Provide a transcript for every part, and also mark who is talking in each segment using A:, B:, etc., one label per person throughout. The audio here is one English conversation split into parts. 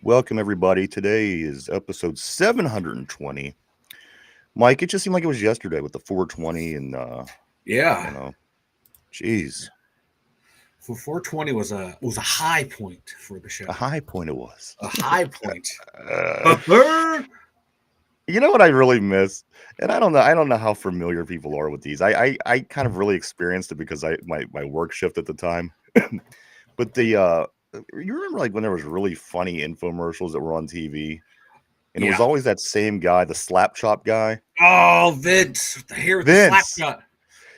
A: Welcome, everybody. Today is episode 720. Mike, it just seemed like it was yesterday with the 420 and,
B: Yeah,
A: you know, jeez,
B: for 420 was a high point for the
A: a
B: show.
A: high point it was.
B: A high point.
A: Uh, you know what I really miss? And I don't know how familiar people are with these. I kind of really experienced it because my work shift at the time. But you remember like when there was really funny infomercials that were on TV? And it was
B: Yeah.
A: always that same guy, the slap chop guy.
B: Oh, Vince, the hair with the slap
A: Vince.
B: cut.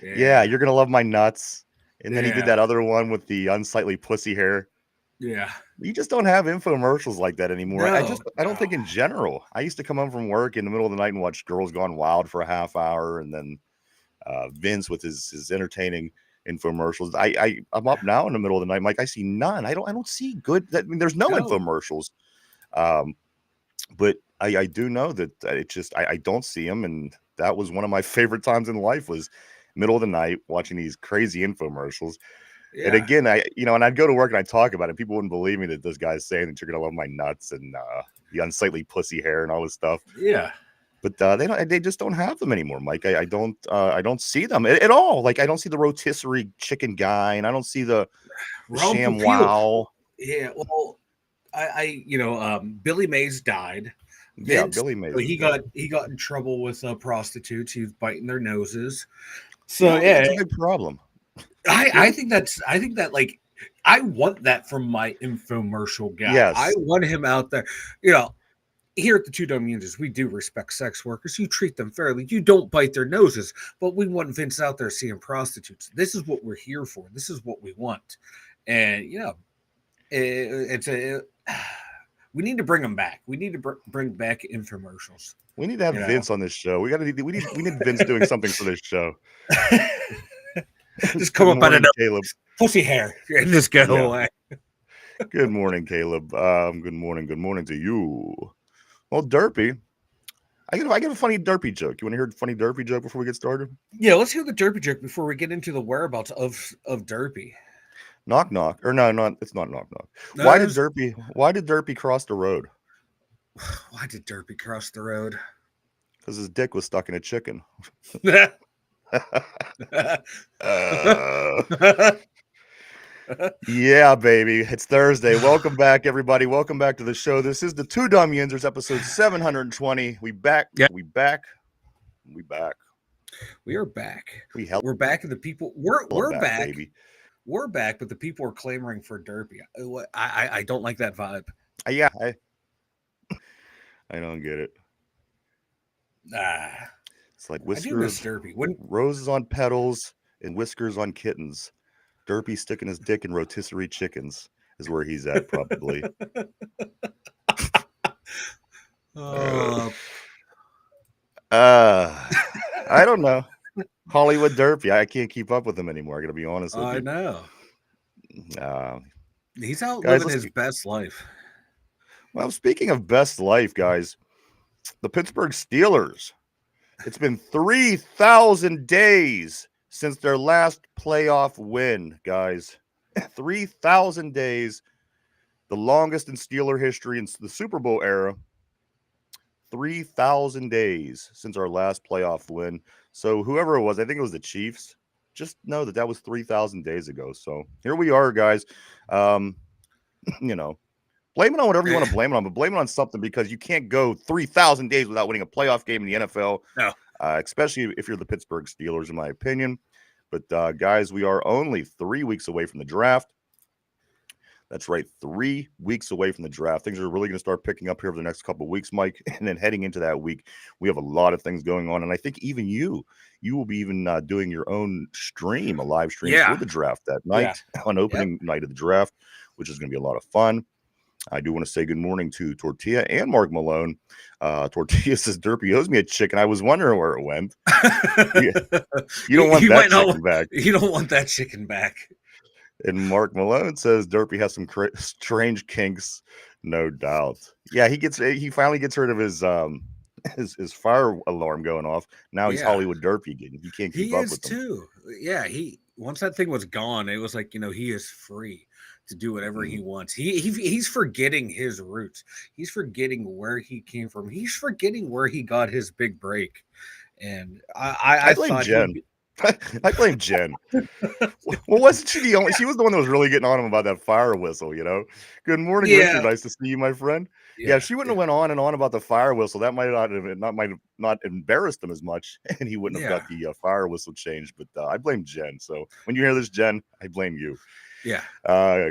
A: Yeah,
B: Yeah,
A: you're gonna love my nuts. And then he did
B: yeah,
A: that other one with the unsightly pussy hair.
B: yeah.
A: You just don't have infomercials like that anymore.
B: No,
A: I don't
B: no.
A: think in general. I used to come home from work in the middle of the night and watch Girls Gone Wild for a half hour, and then Vince with his entertaining infomercials. I'm up now in the middle of the night, Mike. I see none. I don't see good. I mean, there's no
B: No.
A: infomercials. Um, but I do know that it just I don't see them, and that was one of my favorite times in life was middle of the night watching these crazy infomercials. And
B: Yeah,
A: again, and I'd go to work and I'd talk about it. People wouldn't believe me that this guy's saying that you're gonna love my nuts and the unsightly pussy hair and all this stuff.
B: yeah.
A: But they just don't have them anymore, Mike. I don't see them at all. Like I don't see the rotisserie chicken guy, and I don't see the
B: Ron
A: sham
B: Popeil.
A: wow.
B: Yeah, well, Billy Mays died.
A: Yeah,
B: Vince,
A: Billy
B: so
A: Mays is
B: he
A: dead.
B: got in trouble with prostitutes. He was biting their noses.
A: Yeah, I
B: So
A: don't think
B: yeah,
A: that's a big problem.
B: I think that like I want that from my infomercial guy. I
A: Yes,
B: want him out there. You know, here at the Two Dum Yinzers, we do respect sex workers. You treat them fairly. You don't bite their noses. But we want Vince out there seeing prostitutes. This is what we're here for. This is what we want. And it's a we need to bring them back. We need to bring back infomercials.
A: we need to have
B: You know,
A: Vince on this show. We need Vince doing something for this show.
B: just come
A: Good
B: up out of
A: morning,
B: the
A: Caleb.
B: pussy hair and just go
A: Yeah.
B: away.
A: Good morning, Caleb. Good morning. Good morning to you. Well, Derpy, I get a funny Derpy joke. You want to hear a funny Derpy joke before we get started?
B: Yeah, let's hear the Derpy joke before we get into the whereabouts of Derpy.
A: Knock knock. Or no, not it's not knock knock.
B: No, it was-
A: Why did Derpy cross the road?
B: why did Derpy cross the road?
A: Because his dick was stuck in a chicken. Yeah, baby. It's Thursday. Welcome back, everybody. Welcome back to the show. This is the Two Dumb Yinzers, episode 720. We back.
B: Yeah.
A: We back. We back.
B: We are back.
A: We hell
B: We're back, and the people we're
A: back,
B: back.
A: baby.
B: We're back, but the people are clamoring for Derpy. I don't like that vibe.
A: Yeah, I don't get it.
B: Ah,
A: It's like
B: I do miss
A: whiskers,
B: Derpy. When
A: roses on petals, and whiskers on kittens. Derpy sticking his dick in rotisserie chickens is where he's at, probably.
B: uh,
A: I don't know. Hollywood Derpy. I can't keep up with him anymore. I got to be honest with
B: I
A: you.
B: know he's out
A: Guys,
B: living his best life.
A: well, speaking of best life, guys, the Pittsburgh Steelers. It's been 3,000 days since their last playoff win, guys. 3,000 days, the longest in Steeler history in the Super Bowl era. 3,000 days since our last playoff win. So whoever it was, I think it was the Chiefs. Just know that that was 3,000 days ago. So here we are, guys. You know, blame it on whatever you want to blame it on, but blame it on something because you can't go 3,000 days without winning a playoff game in the NFL.
B: No.
A: Especially if you're the Pittsburgh Steelers, in my opinion. But guys, we are only 3 weeks away from the draft. That's right, 3 weeks away from the draft. Things are really going to start picking up here over the next couple of weeks, Mike. And then heading into that week, we have a lot of things going on. And I think even you will be even doing your own stream, a live stream for the draft that night on opening night of the draft, which is going to be a lot of fun. I do want to say good morning to Tortilla and Mark Malone. Tortilla says, Derpy owes me a chicken. I was wondering where it went. You don't want that chicken back.
B: You don't want that chicken back.
A: And Mark Malone says Derpy has some strange kinks, no doubt. Yeah, he finally gets rid of his fire alarm going off. Now he's Hollywood Derpy again. He can't keep up with them.
B: He is too. Yeah, once that thing was gone, it was like, he is free. to do whatever he wants. He's forgetting his roots. He's forgetting where he came from. He's forgetting where he got his big break. And I
A: blame
B: thought
A: Jen. I blame Jen. Well, wasn't she the only? She was the one that was really getting on him about that fire whistle. Good morning, Richard. Nice to see you, my friend. Yeah, she wouldn't have went on and on about the fire whistle. That might have not embarrassed him as much, and he wouldn't have got the fire whistle changed. But I blame Jen. So when you hear this, Jen, I blame you.
B: Yeah.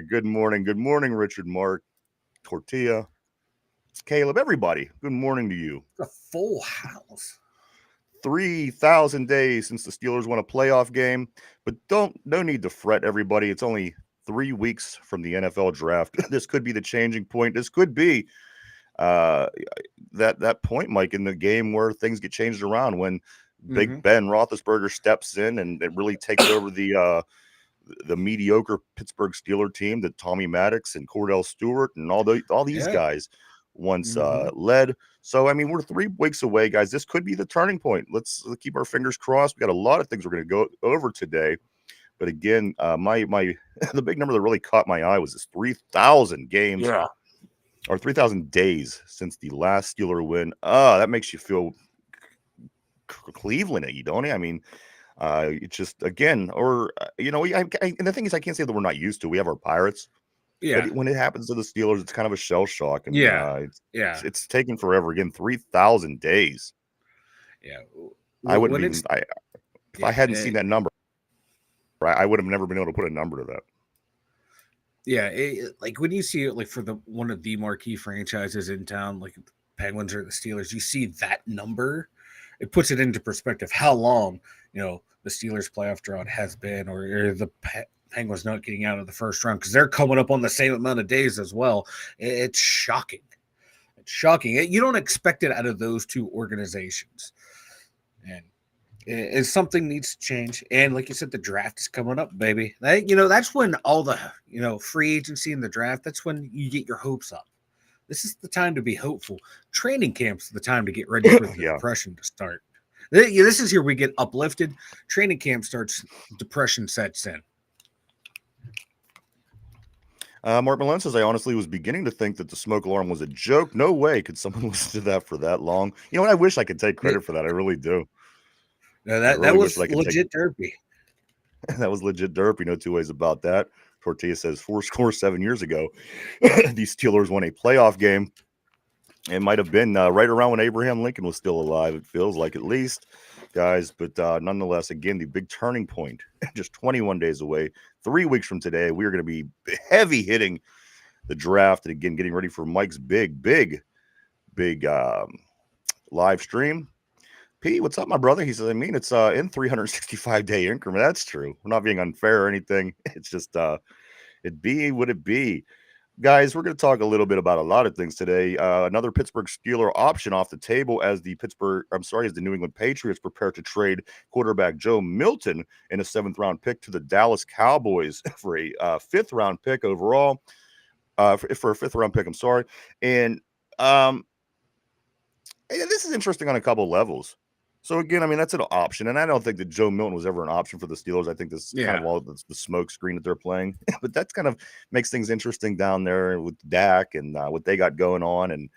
A: Good morning, Richard, Mark, Tortilla, Caleb, everybody. Good morning to you.
B: A full house.
A: 3,000 days since the Steelers won a playoff game, but no need to fret, everybody. It's only 3 weeks from the NFL draft. This could be the changing point. This could be that point, Mike, in the game where things get changed around when Big Ben Roethlisberger steps in and it really takes over the mediocre Pittsburgh Steelers team that Tommy Maddox and Cordell Stewart and all these guys once led. So, I mean, we're 3 weeks away, guys. This could be the turning point. Let's keep our fingers crossed. We got a lot of things we're going to go over today. But again, the big number that really caught my eye was this 3,000 games or 3,000 days since the last Steeler win. That makes you feel Cleveland-y, don't it? I mean, it's just, again, or, and the thing is, I can't say that we're not used to. We have our Pirates. Yeah. But when it happens to the Steelers, it's kind of a shell shock. And it's taken forever. Again, 3,000 days.
B: Yeah.
A: I wouldn't even, if I hadn't seen that number, I would have never been able to put a number to that.
B: Yeah. Like when you see it, like for one of the marquee franchises in town, like the Penguins or the Steelers, you see that number, it puts it into perspective how long, the Steelers playoff drought has been, or the Penguins not getting out of the first round, because they're coming up on the same amount of days as well. It's shocking. It's shocking. You don't expect it out of those two organizations. And something needs to change. And like you said, the draft is coming up, baby. That's when all the, free agency and the draft, that's when you get your hopes up. This is the time to be hopeful. Training camp's the time to get ready for the depression to start. This is here we get uplifted. Training camp starts, depression sets in.
A: Mark Malone says, I honestly was beginning to think that the smoke alarm was a joke. No way could someone listen to that for that long. You know what? I wish I could take credit for that. I really do.
B: No, that was legit derpy.
A: That was legit derpy. No two ways about that. Tortilla says 7 years ago, these Steelers won a playoff game. It might have been right around when Abraham Lincoln was still alive. It feels like, at least, guys. But nonetheless, again, the big turning point, just 21 days away. 3 weeks from today, we are going to be heavy hitting the draft. And again, getting ready for Mike's big live stream. P, what's up, my brother? He says, it's in 365-day increment. That's true. We're not being unfair or anything. It's just it be what it be. Guys, we're going to talk a little bit about a lot of things today. Another Pittsburgh Steeler option off the table as the New England Patriots prepare to trade quarterback Joe Milton in a 7th-round pick to the Dallas Cowboys for a 5th-round pick overall. For a 5th-round pick, I'm sorry. And this is interesting on a couple levels. So, again, that's an option, and I don't think that Joe Milton was ever an option for the Steelers. I think this is kind of all the smoke screen that they're playing. But that kind of makes things interesting down there with Dak and what they got going on, and,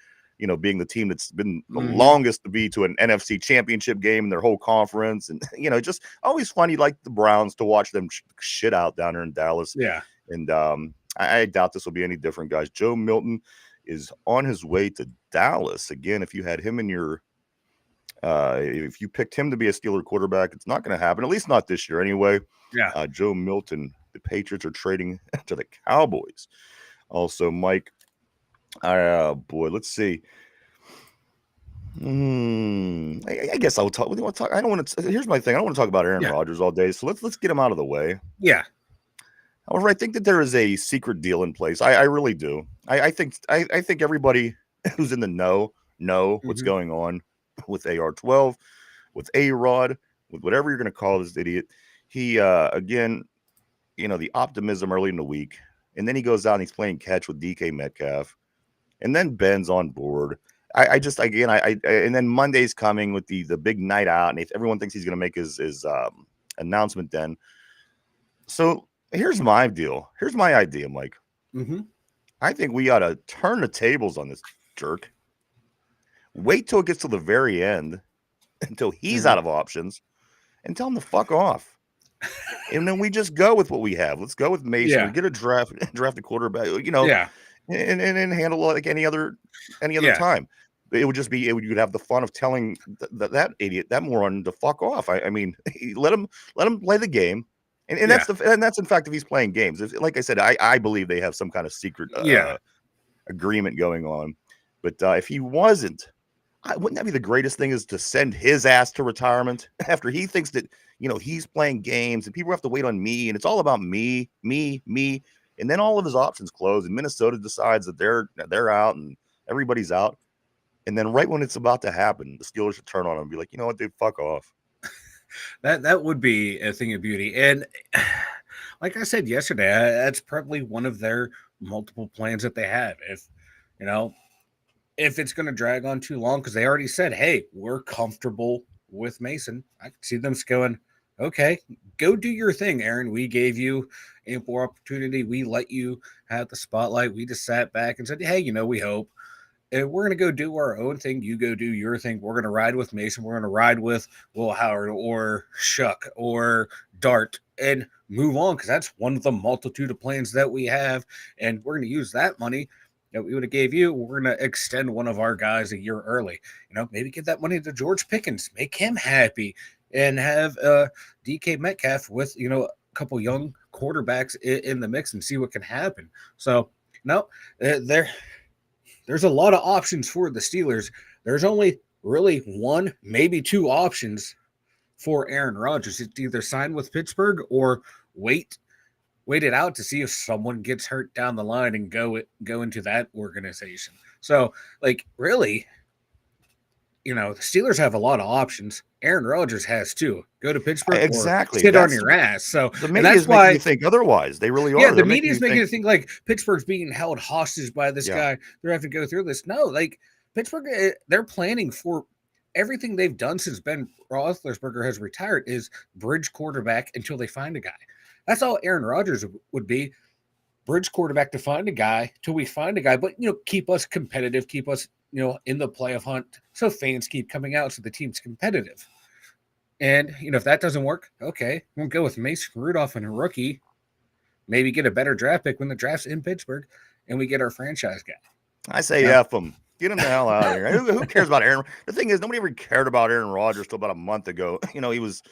A: being the team that's been the longest to be to an NFC championship game in their whole conference. And, just always funny, like the Browns, to watch them shit out down there in Dallas.
B: Yeah.
A: And I doubt this will be any different, guys. Joe Milton is on his way to Dallas. Again, if you had him in your if you picked him to be a Steeler quarterback, it's not going to happen, at least not this year anyway.
B: Yeah.
A: Joe Milton, the Patriots are trading to the Cowboys. Also, Mike, let's see. I guess I'll talk. I don't want to. Here's my thing. I don't want to talk about Aaron Rodgers all day, so let's get him out of the way.
B: Yeah.
A: However, I think that there is a secret deal in place. I really do. I think everybody who's in the know what's going on with AR-12, with A-Rod, with whatever you're going to call this idiot. He, again, the optimism early in the week, and then he goes out and he's playing catch with DK Metcalf, and then Ben's on board. And then Monday's coming with the big night out, and everyone thinks he's going to make his announcement then. So here's my deal. Here's my idea, Mike.
B: Mm-hmm.
A: I think we ought to turn the tables on this jerk. Wait till it gets to the very end, until he's
B: Mm-hmm.
A: out of options, and tell him to fuck off. And then we just go with what we have. Let's go with Mason. We
B: Yeah.
A: get a draft a quarterback,
B: Yeah.
A: and handle it like any other
B: Yeah.
A: time. It would just be you'd have the fun of telling that idiot, that moron, to fuck off. I mean, let him play the game, and
B: Yeah.
A: that's in fact if he's playing games. Like I said, I believe they have some kind of secret
B: Yeah.
A: agreement going on. But if he wasn't, wouldn't that be the greatest thing, is to send his ass to retirement after he thinks that, he's playing games and people have to wait on me and it's all about me, me, me. And then all of his options close and Minnesota decides that they're out and everybody's out. And then right when it's about to happen, the Steelers should turn on him and be like, you know what, dude, fuck off.
B: That would be a thing of beauty. And like I said yesterday, that's probably one of their multiple plans that they have. You know, if it's going to drag on too long, because they already said, hey, we're comfortable with Mason. I can see them going, okay, go do your thing, Aaron. We gave you ample opportunity. We let you have the spotlight. We just sat back and said, hey, we hope. And we're going to go do our own thing. You go do your thing. We're going to ride with Mason. We're going to ride with Will Howard or Shuck or Dart and move on, because that's one of the multitude of plans that we have. And we're going to use that money that we would have gave you. We're going to extend one of our guys a year early. Maybe give that money to George Pickens, make him happy, and have DK Metcalf with, a couple young quarterbacks in the mix and see what can happen. So, no, there's a lot of options for the Steelers. There's only really one, maybe two options for Aaron Rodgers. It's either sign with Pittsburgh or wait it out to see if someone gets hurt down the line and go into that organization. So, really, the Steelers have a lot of options. Aaron Rodgers has too. Go to Pittsburgh or
A: Exactly.
B: sit on your ass. So
A: the
B: and
A: media
B: that's
A: is making
B: why
A: you think otherwise. They really are.
B: yeah, the
A: They're
B: media is making
A: you
B: it think like Pittsburgh's being held hostage by this guy. They're having to go through this. No, Pittsburgh, they're planning for everything they've done since Ben Roethlisberger has retired is bridge quarterback until they find a guy. That's all Aaron Rodgers would be. Bridge quarterback to find a guy till we find a guy, but keep us competitive, keep us in the playoff hunt, so fans keep coming out, so the team's competitive. And if that doesn't work, okay, we'll go with Mason Rudolph and a rookie. Maybe get a better draft pick when the draft's in Pittsburgh, and we get our franchise guy.
A: I say F him. Get him the hell out of here. Who cares about Aaron? The thing is, nobody ever cared about Aaron Rodgers till about a month ago. He was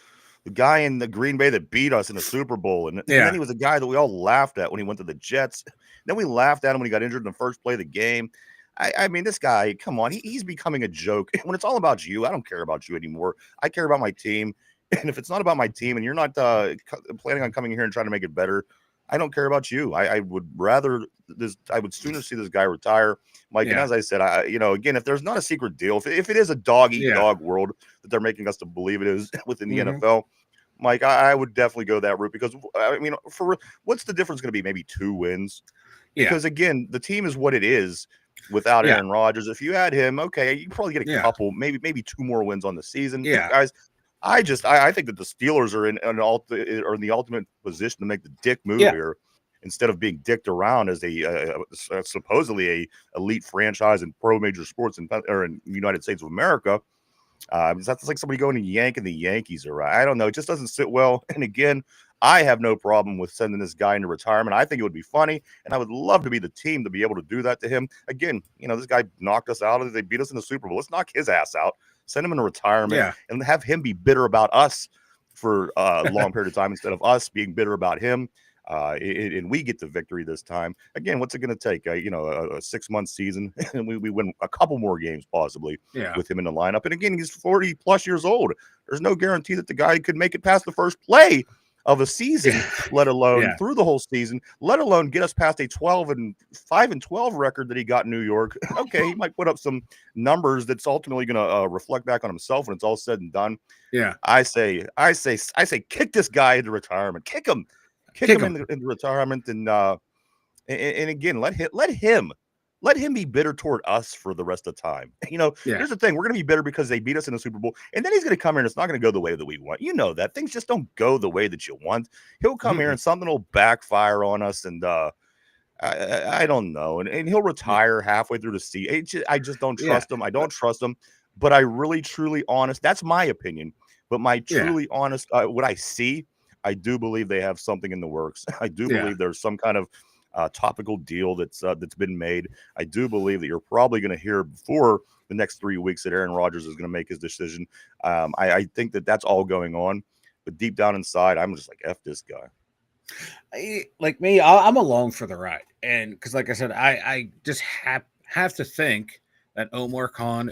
A: the guy in the Green Bay that beat us in the Super Bowl. And then he was a guy that we all laughed at when he went to the Jets. Then we laughed at him when he got injured in the first play of the game. I mean, this guy, come on, he's becoming a joke. When it's all about you, I don't care about you anymore. I care about my team. And if it's not about my team and you're not planning on coming here and trying to make it better, I don't care about you. I would rather I would sooner see this guy retire, Mike. And as I said, again, if there's not a secret deal, if it is a dog eat dog world that they're making us to believe it is within the NFL, Mike, I would definitely go that route, because I mean, what's the difference going to be? Maybe 2 wins, because again, the team is what it is without Aaron Rodgers. If you had him, okay, you probably get a couple, maybe 2 more wins on the season. Guys, I think that the Steelers are in the ultimate position to make the dick move here, instead of being dicked around as supposedly a elite franchise in pro major sports in the United States of America. That's like somebody going to yank and the Yankees are. I don't know. It just doesn't sit well. And again, I have no problem with sending this guy into retirement. I think it would be funny, and I would love to be the team to be able to do that to him. Again, this guy knocked us out. They beat us in the Super Bowl. Let's knock his ass out. Send him into retirement and have him be bitter about us for a long period of time instead of us being bitter about him. And we get the victory this time. Again, what's it going to take? A 6-month season, and we win a couple more games possibly with him in the lineup. And again, he's 40 plus years old. There's no guarantee that the guy could make it past the first play of a season, let alone through the whole season, let alone get us past a 5-12 record that he got in New York. Okay, he might put up some numbers that's ultimately going to reflect back on himself when it's all said and done. I say, kick this guy into retirement. Kick him into retirement, and again, let him be bitter toward us for the rest of the time. Here's the thing: we're going to be bitter because they beat us in the Super Bowl, and then he's going to come here and it's not going to go the way that we want. That things just don't go the way that you want. He'll come here and something will backfire on us, and I don't know, and he'll retire halfway through the season. I just don't
B: Yeah,
A: trust him. I don't trust him, but I really, truly honest. That's my opinion. But my
B: yeah,
A: truly honest, what I see, I do believe they have something in the works. I do
B: yeah.
A: believe there's some kind of topical deal that's been made. I do believe that you're probably going to hear before the next 3 weeks that Aaron Rodgers is going to make his decision. I think that that's all going on, but deep down inside, I'm just like, F this guy.
B: Like me, I'm along for the ride, and because, like I said, I just have to think that Omar Khan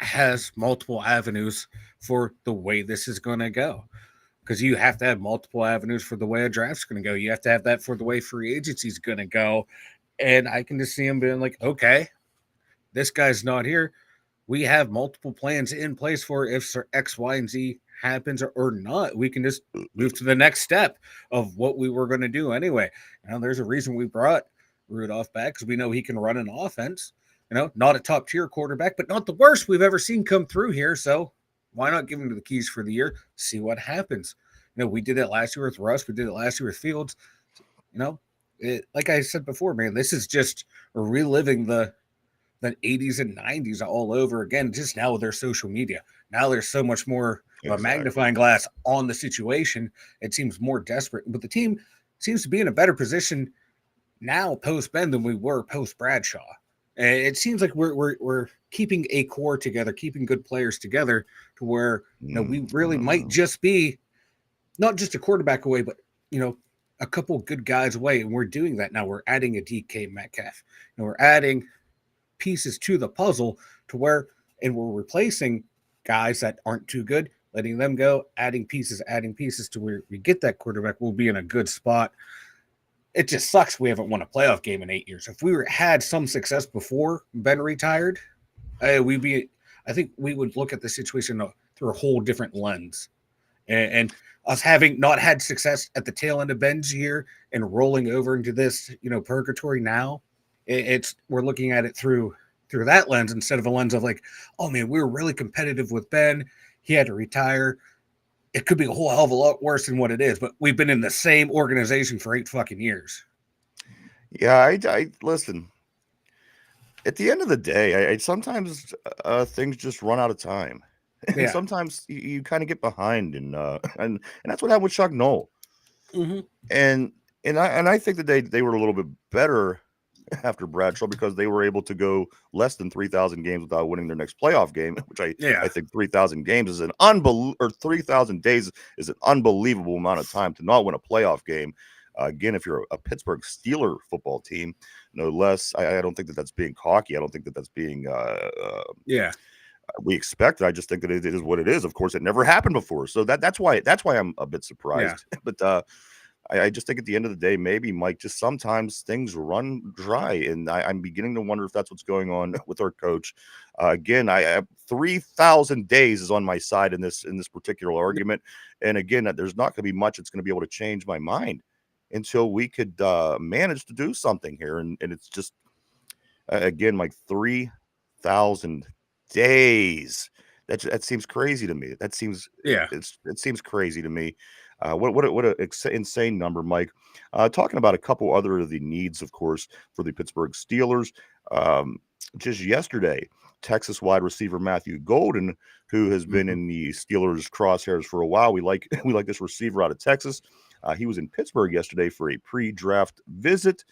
B: has multiple avenues for the way this is going to go. Because you have to have multiple avenues for the way a draft's going to go. You have to have that for the way free agency is going to go. And I can just see him being like, okay, this guy's not here. We have multiple plans in place for if X, Y, and Z happens or not. We can just move to the next step of what we were going to do anyway. There's a reason we brought Rudolph back because we know he can run an offense. Not a top tier quarterback, but not the worst we've ever seen come through here. So why not give him the keys for the year? See what happens. We did it last year with Russ. We did it last year with Fields. Like I said before, man, this is just reliving the 80s and 90s all over again, just now with their social media. Now there's so much more of a magnifying glass on the situation. It seems more desperate, but the team seems to be in a better position now post Ben than we were post Bradshaw. It seems like we're keeping a core together, keeping good players together to where we really might just be not just a quarterback away, but a couple good guys away, and we're doing that now. We're adding a DK Metcalf, and we're adding pieces to the puzzle to where, and we're replacing guys that aren't too good, letting them go, adding pieces to where we get that quarterback. We'll be in a good spot. It just sucks we haven't won a playoff game in 8 years. If we had some success before Ben retired, I think we would look at the situation through a whole different lens. And us having not had success at the tail end of Ben's year and rolling over into this, purgatory now, we're looking at it through that lens instead of a lens of like, oh man, we were really competitive with Ben. He had to retire. It could be a whole hell of a lot worse than what it is, but we've been in the same organization for 8 fucking years.
A: Yeah, I listen. At the end of the day, I sometimes things just run out of time. And sometimes you kind of get behind, and that's what happened with Chuck Noll.
B: Mm-hmm.
A: And I think that they were a little bit better after Bradshaw because they were able to go less than 3,000 games without winning their next playoff game, which I think 3,000 games is 3,000 days is an unbelievable amount of time to not win a playoff game. Again, if you're a Pittsburgh Steelers football team, no less, I don't think that that's being cocky. I don't think that that's being we expect it. I just think that it is what it is. Of course, it never happened before, so that's why I'm a bit surprised. Yeah. But I just think at the end of the day, maybe Mike, just sometimes things run dry, and I'm beginning to wonder if that's what's going on with our coach. Again, I have 3,000 days is on my side in this particular argument, and again, there's not going to be much that's going to be able to change my mind until we could manage to do something here, and it's just again like 3,000 days. That seems crazy to me. That seems it seems crazy to me. What an insane number, Mike. Talking about a couple other of the needs, of course, for the Pittsburgh Steelers. Just yesterday, Texas wide receiver Matthew Golden, who has been in the Steelers crosshairs for a while. We like this receiver out of Texas. He was in Pittsburgh yesterday for a pre-draft visit.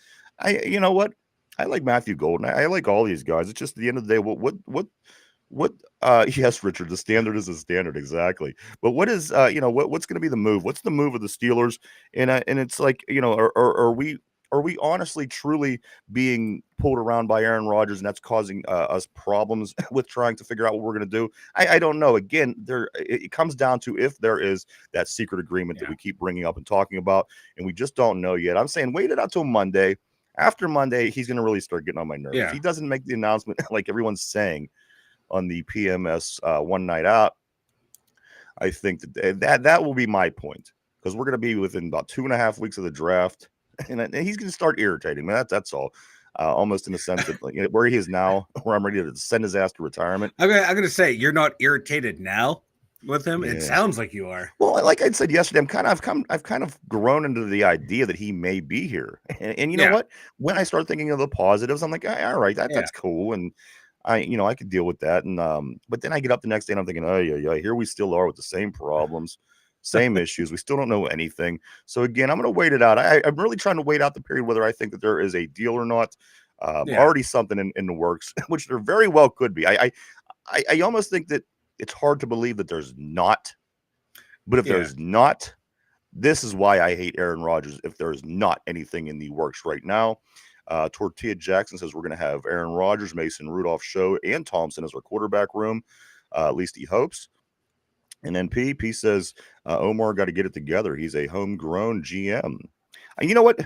A: You know what? I like Matthew Golden. I like all these guys. It's just at the end of the day, what yes, Richard, the standard is the standard, exactly. But what is what's going to be the move? What's the move of the Steelers? And it's like, are we honestly truly being pulled around by Aaron Rodgers, and that's causing us problems with trying to figure out what we're going to do? I don't know. Again, it comes down to if there is that secret agreement that we keep bringing up and talking about, and we just don't know yet. I'm saying wait it out till Monday. After Monday, he's going to really start getting on my nerves. If he doesn't make the announcement like everyone's saying on the PMS one night out, I think that will be my point, because we're going to be within about 2.5 weeks of the draft, and he's going to start irritating me. That's all. Almost in the sense that where he is now, where I'm ready to send his ass to retirement.
B: I'm going to say, you're not irritated now. with him? It
A: Yeah.
B: sounds like you are.
A: Well, like I said yesterday, I've kind of grown into the idea that he may be here. And you know
B: Yeah.
A: what? When I start thinking of the positives, I'm like, all right,
B: Yeah.
A: that's cool. And I could deal with that. And but then I get up the next day and I'm thinking, oh yeah, here we still are with the same problems, same issues. We still don't know anything. So again, I'm gonna wait it out. I'm really trying to wait out the period whether I think that there is a deal or not.
B: Yeah.
A: Already something in the works, which there very well could be. I almost think that it's hard to believe that there's not. But if
B: Yeah.
A: there's not, this is why I hate Aaron Rodgers. If there's not anything in the works right now, Tortilla Jackson says we're going to have Aaron Rodgers, Mason Rudolph, Show, and Thompson as our quarterback room. At least he hopes. And then P says Omar got to get it together. He's a homegrown GM. You know what?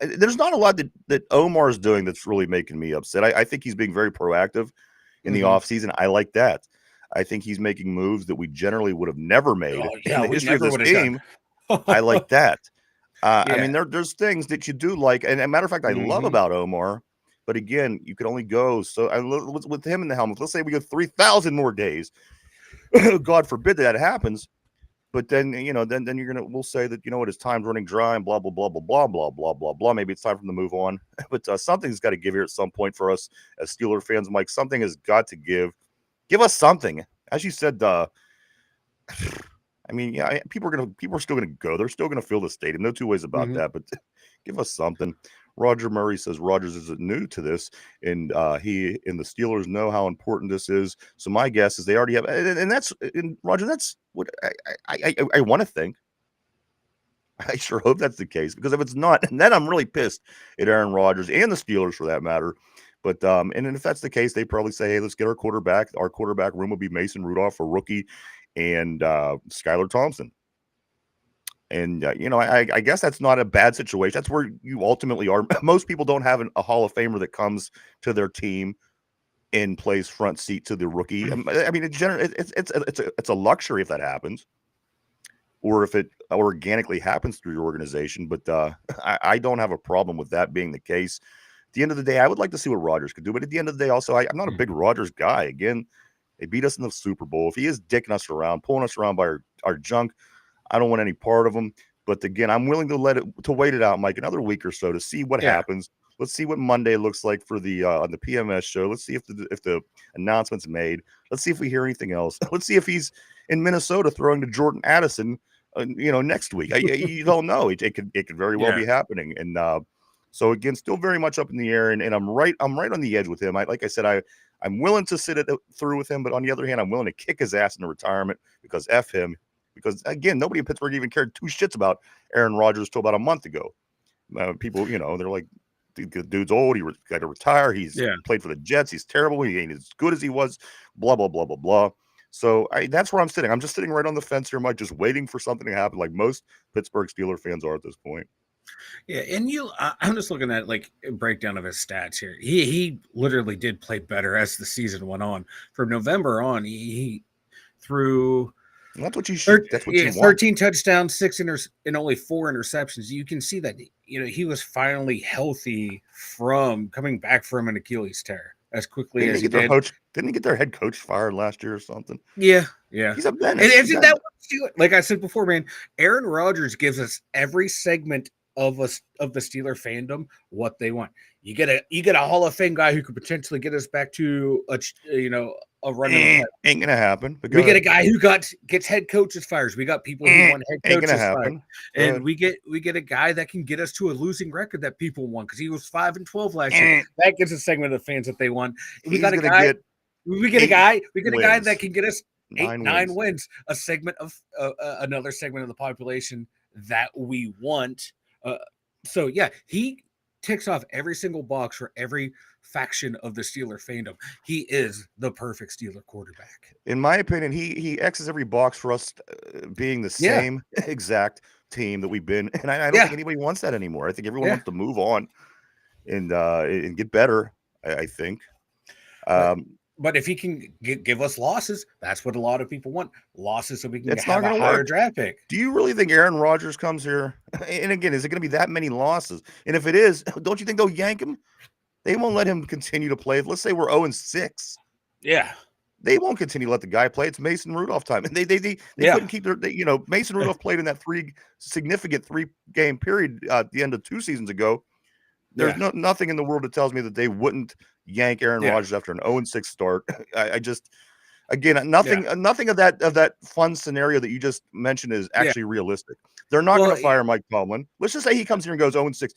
A: There's not a lot that Omar is doing that's really making me upset. I think he's being very proactive in the offseason. I like that. I think he's making moves that we generally would have never made in the history of this team. I like that. I mean, there's things that you do like, and as a matter of fact, I love about Omar. But again, you can only go so. With him in the helmet, let's say we go 3,000 more days. God forbid that happens. But then then we'll say that what his time's running dry and blah blah blah blah blah blah blah blah blah. Maybe it's time for him to move on. But something's got to give here at some point for us as Steeler fans, Mike. Something has got to give. Give us something, as you said. I mean, yeah, people are still gonna go. They're still gonna fill the stadium. No two ways about that. But give us something. Roger Murray says Rodgers isn't new to this, and he and the Steelers know how important this is. So my guess is they already have, and that's Roger. That's what I want to think. I sure hope that's the case, because if it's not, then I'm really pissed at Aaron Rodgers and the Steelers for that matter. But and if that's the case, they probably say, hey, let's get our quarterback. Our quarterback room will be Mason Rudolph, a rookie, and Skylar Thompson. And I guess that's not a bad situation. That's where you ultimately are. Most people don't have a Hall of Famer that comes to their team and plays front seat to the rookie. I mean, it's a luxury if that happens, or if it organically happens through your organization. But I don't have a problem with that being the case. At the end of the day, I would like to see what Rodgers could do. But at the end of the day, also, I'm not a big Rodgers guy. Again, they beat us in the Super Bowl. If he is dicking us around, pulling us around by our junk, I don't want any part of him. But again, I'm willing to wait it out, Mike, another week or so to see what happens. Let's see what Monday looks like for the on the PMS show. Let's see if the announcement's made. Let's see if we hear anything else. Let's see if he's in Minnesota throwing to Jordan Addison, next week. You don't know. It could very well be happening. And so again, still very much up in the air. And I'm right on the edge with him. Like I said, I'm willing to sit it through with him, but on the other hand, I'm willing to kick his ass into retirement because F him. Because again, nobody in Pittsburgh even cared two shits about Aaron Rodgers till about a month ago. People, they're like, the dude's old. He got to retire. He's played for the Jets. He's terrible. He ain't as good as he was. Blah blah blah blah blah. So that's where I'm sitting. I'm just sitting right on the fence here, Mike, just waiting for something to happen, like most Pittsburgh Steelers fans are at this point.
B: Yeah, and I'm just looking at like a breakdown of his stats here. He literally did play better as the season went on. From November on, he threw.
A: That's what you should. That's what you want.
B: 13 touchdowns, and only 4 interceptions. You can see that he was finally healthy from coming back from an Achilles tear as quickly as he did.
A: Didn't he get their head coach fired last year or something?
B: Yeah.
A: He's a menace.
B: And isn't that what like I said before, man? Aaron Rodgers gives us every segment of the Steeler fandom what they want. You get a Hall of Fame guy who could potentially get us back to a run.
A: Ain't gonna happen.
B: We get a guy who gets head coaches fires. We got people who want head coaches fired, and we get a guy that can get us to a losing record that people want because he was 5-12 last year. That gives a segment of the fans that they want. We get a guy that can get us 9 wins. A segment of another segment of the population that we want. So yeah, he ticks off every single box for every faction of the Steeler fandom. He is the perfect Steeler quarterback.
A: In my opinion, he X's every box for us being the same exact team that we've been. And I don't think anybody wants that anymore. I think everyone wants to move on and get better, I think.
B: But if he can give us losses, that's what a lot of people want. Losses so we can
A: have
B: a higher draft pick.
A: Do you really think Aaron Rodgers comes here? And again, is it going to be that many losses? And if it is, don't you think they'll yank him? They won't let him continue to play. Let's say we're 0-6.
B: Yeah.
A: they won't continue to let the guy play. It's Mason Rudolph time. And they couldn't keep their, Mason Rudolph played in that significant 3-game period at the end of 2 seasons ago. There's nothing in the world that tells me that they wouldn't yank Aaron Rodgers after an 0-6 start. I just, again, nothing of that fun scenario that you just mentioned is actually realistic. They're not going to fire Mike Tomlin. Let's just say he comes here and goes 0-6.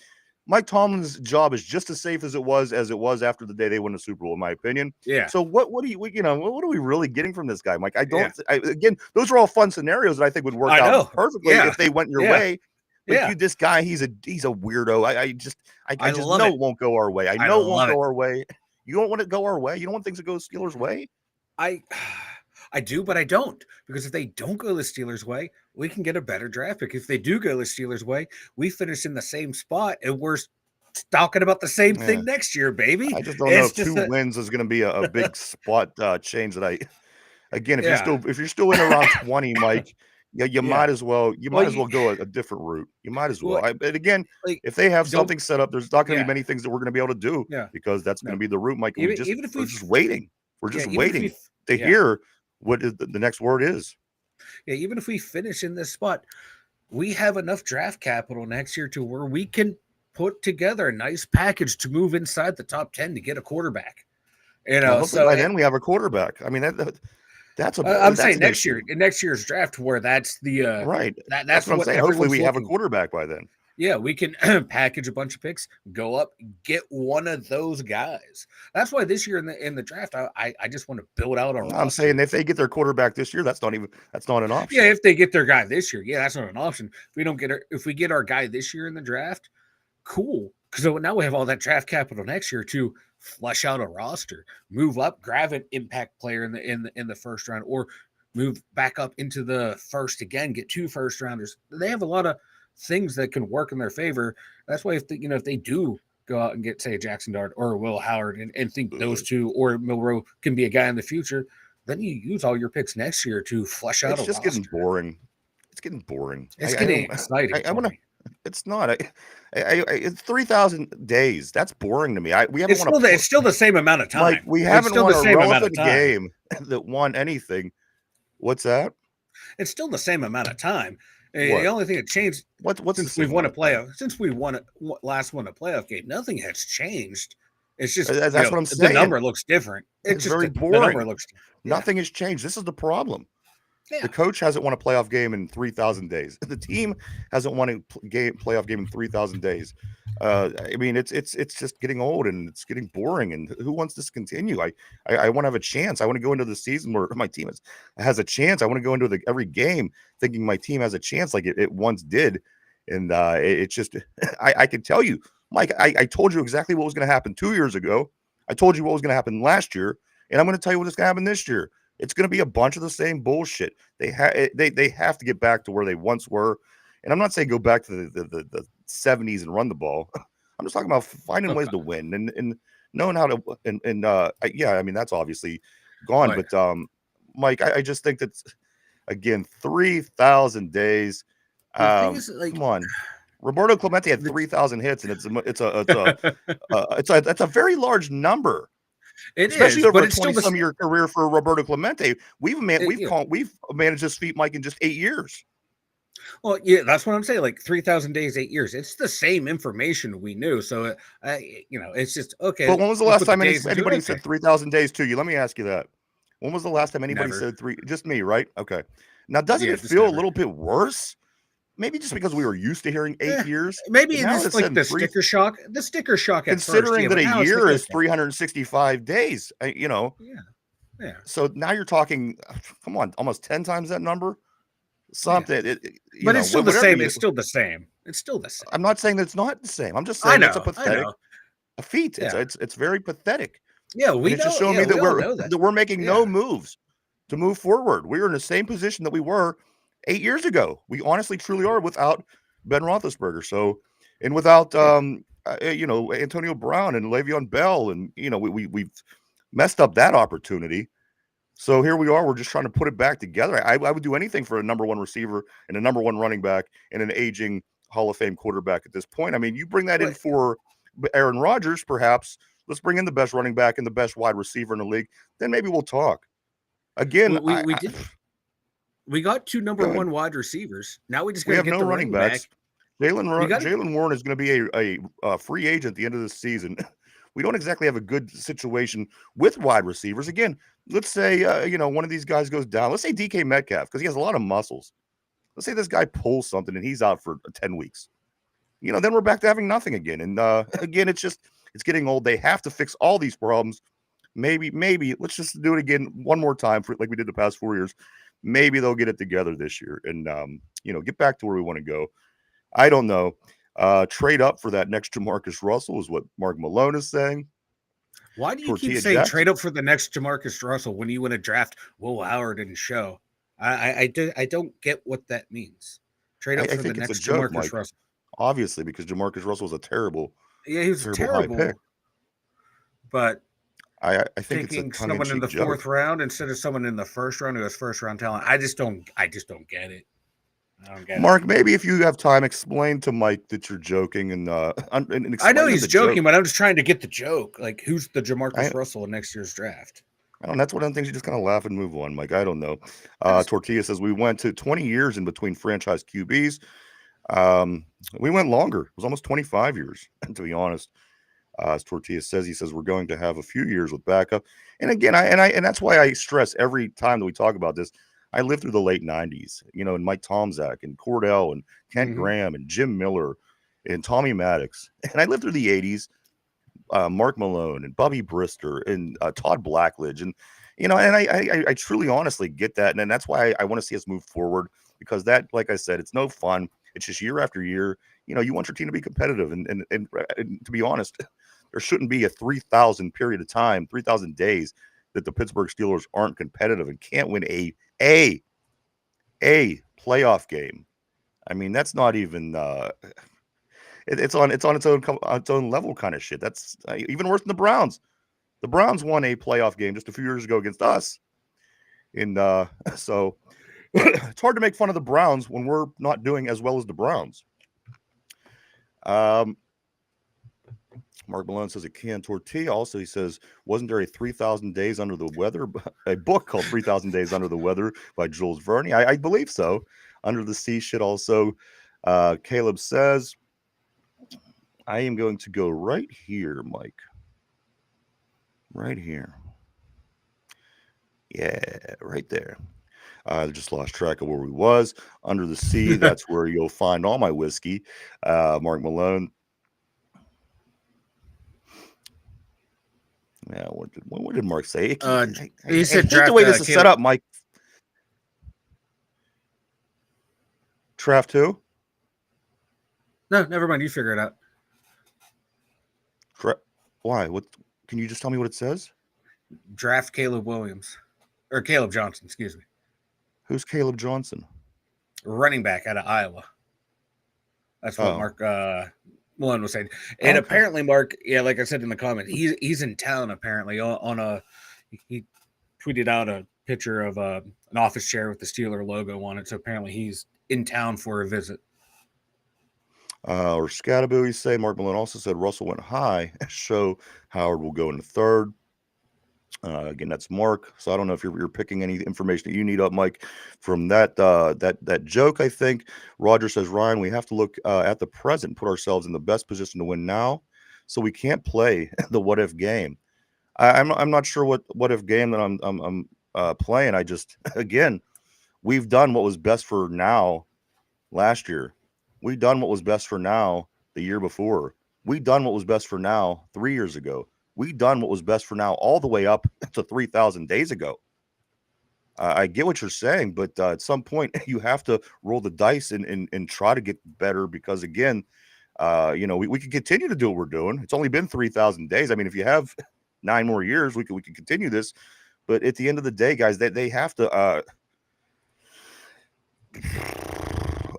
A: Mike Tomlin's job is just as safe as it was after the day they won the Super Bowl, in my opinion.
B: Yeah.
A: So what are we really getting from this guy, Mike? Again, those are all fun scenarios that I think would work out perfectly if they went your way. But dude, this guy, he's a weirdo. I just know it won't go our way. I know it won't go our way. You don't want it to go our way. You don't want things to go Steelers' way.
B: I do, but I don't, because if they don't go the Steelers' way, we can get a better draft pick. If they do go the Steelers' way, we finish in the same spot, and we're talking about the same thing next year, baby.
A: I just don't know if 2 wins is going to be a big spot change. That if you're still in around 20, Mike, you might as well go a different route. You might as well. But again, if they have something set up, there's not going to be many things that we're going to be able to do because that's going to be the route, Mike. We're just waiting. We're just waiting to hear what is the next word is.
B: Yeah, even if we finish in this spot, we have enough draft capital next year to where we can put together a nice package to move inside the top 10 to get a quarterback.
A: So by then we have a quarterback. I mean,
B: I'm saying next year, in next year's draft, where that's the
A: right.
B: That's
A: what I'm saying. Hopefully, we have a quarterback by then.
B: Yeah, we can package a bunch of picks, go up, get one of those guys. That's why this year in the draft, I just want to build out our roster.
A: I'm saying if they get their quarterback this year, that's not an option.
B: Yeah, if they get their guy this year, that's not an option. If we get our guy this year in the draft, cool. Because now we have all that draft capital next year to flesh out a roster, move up, grab an impact player in the first round, or move back up into the first again, get 2 first rounders. They have a lot of things that can work in their favor. That's why if they do go out and get, say, a Jackson Dart or a Will Howard and think those 2 or Milroe can be a guy in the future, then you use all your picks next year to flesh out a roster.
A: Getting boring. It's getting boring.
B: It's getting exciting.
A: It's not. It's 3,000 days. That's boring to me.
B: It's still the same amount of time.
A: Like, we haven't won a relevant game that won anything. What's that?
B: It's still the same amount of time. The only thing that changed since we won a playoff game, nothing has changed. It's just
A: that's what I'm saying.
B: The number looks different.
A: It's
B: just
A: very boring.
B: The number looks
A: nothing has changed. This is the problem. Yeah. The coach hasn't won a playoff game in 3,000 days. The team hasn't won a playoff game in 3,000 days. I mean, it's just getting old and it's getting boring. And who wants this to continue? I want to have a chance. I want to go into the season where my team has a chance. I want to go into every game thinking my team has a chance, like it once did. And it's just, I can tell you, Mike, I told you exactly what was going to happen 2 years ago. I told you what was going to happen last year, and I'm going to tell you what's going to happen this year. It's going to be a bunch of the same bullshit. They have to get back to where they once were. And I'm not saying go back to the 70s and run the ball. I'm just talking about finding ways to win and knowing how to I mean, that's obviously gone. Right. But Mike, I just think that's, again, 3,000 days. Come on. Roberto Clemente had 3,000 hits, and it's a very large number. Especially over a 20-some-year career for Roberto Clemente. We've managed this feat, Mike, in just 8 years.
B: Well, yeah, that's what I'm saying. Like 3,000 days, 8 years. It's the same information we knew. So, it's just okay.
A: But when was the last time anybody said 3,000 days to you? Let me ask you that. When was the last time anybody said 3? Just me, right? Okay. Now, doesn't it feel a little bit worse? Maybe just because we were used to hearing 8 years.
B: Maybe it's like the sticker shock. The sticker shock.
A: Considering that a year is 365 days,
B: Yeah.
A: So now you're talking, come on, almost 10 times that number. Something.
B: Yeah. But it's still the same. It's still the same. It's still the same.
A: I'm not saying that it's not the same. I'm just saying it's a pathetic feat. Yeah. It's very pathetic.
B: Yeah,
A: it's just showing me that we're making no moves to move forward. We're in the same position that we were 8 years ago. We honestly, truly are without Ben Roethlisberger. So, and without Antonio Brown and Le'Veon Bell, and we've messed up that opportunity. So here we are. We're just trying to put it back together. I would do anything for a number 1 receiver and a number 1 running back and an aging Hall of Fame quarterback at this point. I mean, you bring that in for Aaron Rodgers, perhaps. Let's bring in the best running back and the best wide receiver in the league. Then maybe we'll talk. again,
B: We did. We got 2 number
A: go ahead.
B: 1 wide receivers. Now we just
A: We
B: got to
A: have
B: get
A: no
B: the
A: running
B: running
A: backs.
B: back.
A: Jalen Warren is going to be a free agent at the end of the season. We don't exactly have a good situation with wide receivers. Again, let's say one of these guys goes down. Let's say DK Metcalf, because he has a lot of muscles. Let's say this guy pulls something and he's out for 10 weeks. Then we're back to having nothing again. And again, it's getting old. They have to fix all these problems. Maybe let's just do it again one more time like we did the past 4 years. Maybe they'll get it together this year and get back to where we want to go. I don't know. Trade up for that next Jamarcus Russell is what Mark Malone is saying.
B: Why do you keep saying trade up for the next Jamarcus Russell when you win a draft? Will Howard and show. I don't get what that means. Trade up for the next Jamarcus Russell.
A: Obviously, because Jamarcus Russell was a terrible.
B: Yeah, he was terrible. High pick. But
A: I think
B: thinking someone in the fourth round instead of someone in the first round who has first round talent. I just don't get it.
A: Mark, maybe if you have time, explain to Mike that you're joking and
B: I know he's joking, but I'm just trying to get the joke. Like, who's the Jamarcus Russell in next year's draft?
A: I don't know. That's one of the things you just kind of laugh and move on, Mike. I don't know. Tortilla says we went to 20 years in between franchise QBs. We went longer. It was almost 25 years, to be honest. As Tortilla says, he says we're going to have a few years with backup. And again, and that's why I stress every time that we talk about this. I lived through the late 90s, and Mike Tomczak and Cordell and Kent Graham and Jim Miller and Tommy Maddox. And I lived through the 80s, Mark Malone and Bubby Brister and Todd Blackledge. And, and I truly, honestly get that. And that's why I want to see us move forward, because that, like I said, it's no fun. It's just year after year. You want your team to be competitive. And to be honest, there shouldn't be a 3,000 period of time, 3,000 days that the Pittsburgh Steelers aren't competitive and can't win a playoff game. I mean, that's not even it's on its own level kind of shit. That's even worse than the Browns. The Browns won a playoff game just a few years ago against us. And so it's hard to make fun of the Browns when we're not doing as well as the Browns. Mark Malone says it can. Tortilla also, he says, wasn't there a 3,000 Days Under the Weather, a book called 3,000 Days Under the Weather by Jules Verne? I believe so. Under the Sea shit also. Caleb says, I am going to go right here, Mike. Right here. Yeah, right there. I just lost track of where we was. Under the Sea, that's where you'll find all my whiskey. Mark Malone. Yeah, what did Mark say?
B: He said
A: draft, the way this is set up, Mike. Draft who?
B: No, never mind. You figure it out.
A: Why? What? Can you just tell me what it says?
B: Draft Caleb Williams. Or Caleb Johnson, excuse me.
A: Who's Caleb Johnson?
B: Running back out of Iowa. That's what Mark Malone was saying. And apparently, Mark, like I said in the comment, he's in town apparently he tweeted out a picture of an office chair with the Steeler logo on it. So apparently he's in town for a visit.
A: Or Scattaboo, he say Mark Malone also said Russell went high. So Howard will go in the third. Again, that's Mark. So I don't know if you're picking any information that you need up, Mike, from that joke. I think Roger says, Ryan, we have to look at the present, put ourselves in the best position to win now. So we can't play the what if game. I'm not sure what if game that I'm playing. I just, again, we've done what was best for now last year. We've done what was best for now the year before. We've done what was best for now 3 years ago. We've done what was best for now all the way up to 3,000 days ago. I get what you're saying, but at some point you have to roll the dice and try to get better because, again, we can continue to do what we're doing. It's only been 3,000 days. I mean, if you have 9 more years, we can continue this. But at the end of the day, guys, they have to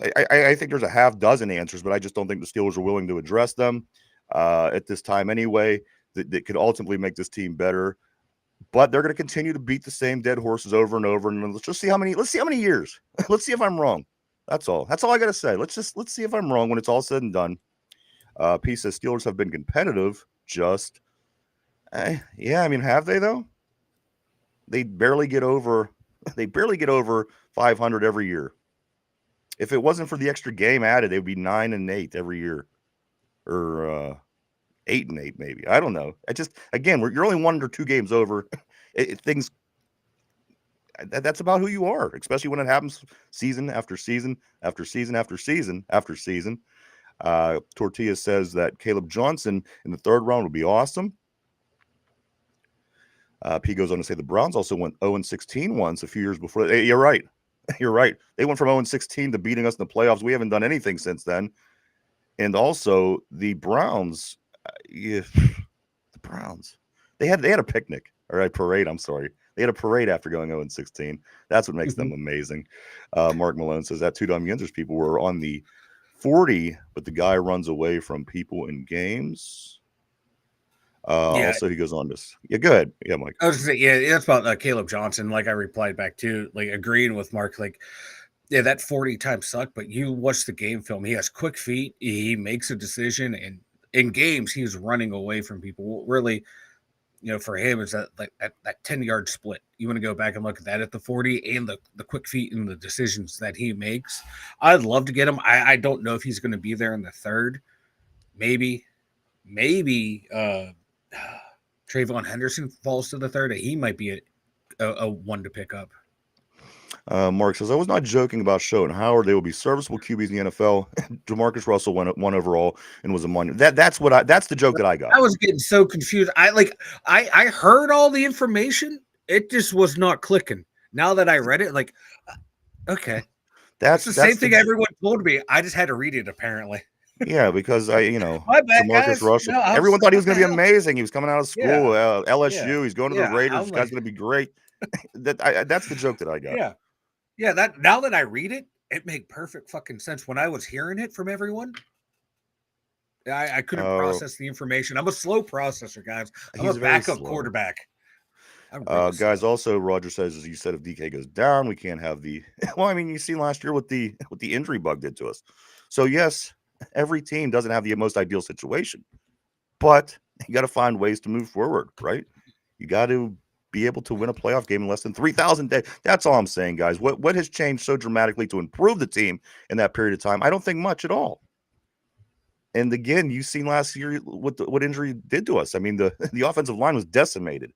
A: I think there's a half dozen answers, but I just don't think the Steelers are willing to address them at this time anyway. That could ultimately make this team better, but they're going to continue to beat the same dead horses over and over. And let's see how many years. Let's see if I'm wrong. That's all I got to say. Let's see if I'm wrong when it's all said and done. P says Steelers have been competitive. Yeah, I mean, have they though? they barely get over 500 every year. If it wasn't for the extra game added, it would be 9-8 every year, or 8-8 maybe. I don't know. I just again, you're only 1 or 2 games over. Things that's about who you are, especially when it happens season after season after season after season after season. Tortilla says that Caleb Johnson in the 3rd round would be awesome. P goes on to say the Browns also went 0-16 once a few years before. Hey, you're right. You're right. They went from 0-16 to beating us in the playoffs. We haven't done anything since then. And also the Browns, the Browns, they had a picnic or a parade. I'm sorry. They had a parade after going 0-16. That's what makes them amazing. Mark Malone says that 2 Dum Yinzers people were on the 40, but the guy runs away from people in games. Also, he goes on this. Yeah, go ahead. Yeah, Mike.
B: I was gonna say, yeah, that's about Caleb Johnson. Like I replied back to, like agreeing with Mark. Like, yeah, that 40 times sucked, but you watch the game film. He has quick feet. He makes a decision, and in games, he's running away from people. Really, for him is that like that 10-yard split. You want to go back and look at that at the 40 and the quick feet and the decisions that he makes. I'd love to get him. I don't know if he's going to be there in the 3rd. Maybe. Trayvon Henderson falls to the 3rd. He might be a one to pick up.
A: Mark says, I was not joking about Show and Howard. They will be serviceable QBs in the NFL. DeMarcus Russell went 1 overall and was a monument. That's the joke that I got.
B: I was getting so confused. I heard all the information. It just was not clicking. Now that I read it, like, okay. That's the same thing everyone told me. I just had to read it, apparently.
A: Yeah, because
B: My bad,
A: DeMarcus Russell.
B: No,
A: everyone thought he was going to be amazing. He was coming out of school,
B: Yeah.
A: LSU. He's going to the Raiders. This guy's going to be great. That's the joke that I got.
B: Yeah. That now that I read it, it made perfect fucking sense. When I was hearing it from everyone, I couldn't process the information. I'm a slow processor, guys. I'm a backup quarterback.
A: Guys, also Roger says, as you said, if DK goes down, we can't have the. Well, I mean, you see last year what the injury bug did to us. So yes, every team doesn't have the most ideal situation, but you got to find ways to move forward, right? You got to be able to win a playoff game in less than 3,000 days. That's all I'm saying, guys. What has changed so dramatically to improve the team in that period of time? I don't think much at all. And again, you've seen last year what injury did to us. I mean, the offensive line was decimated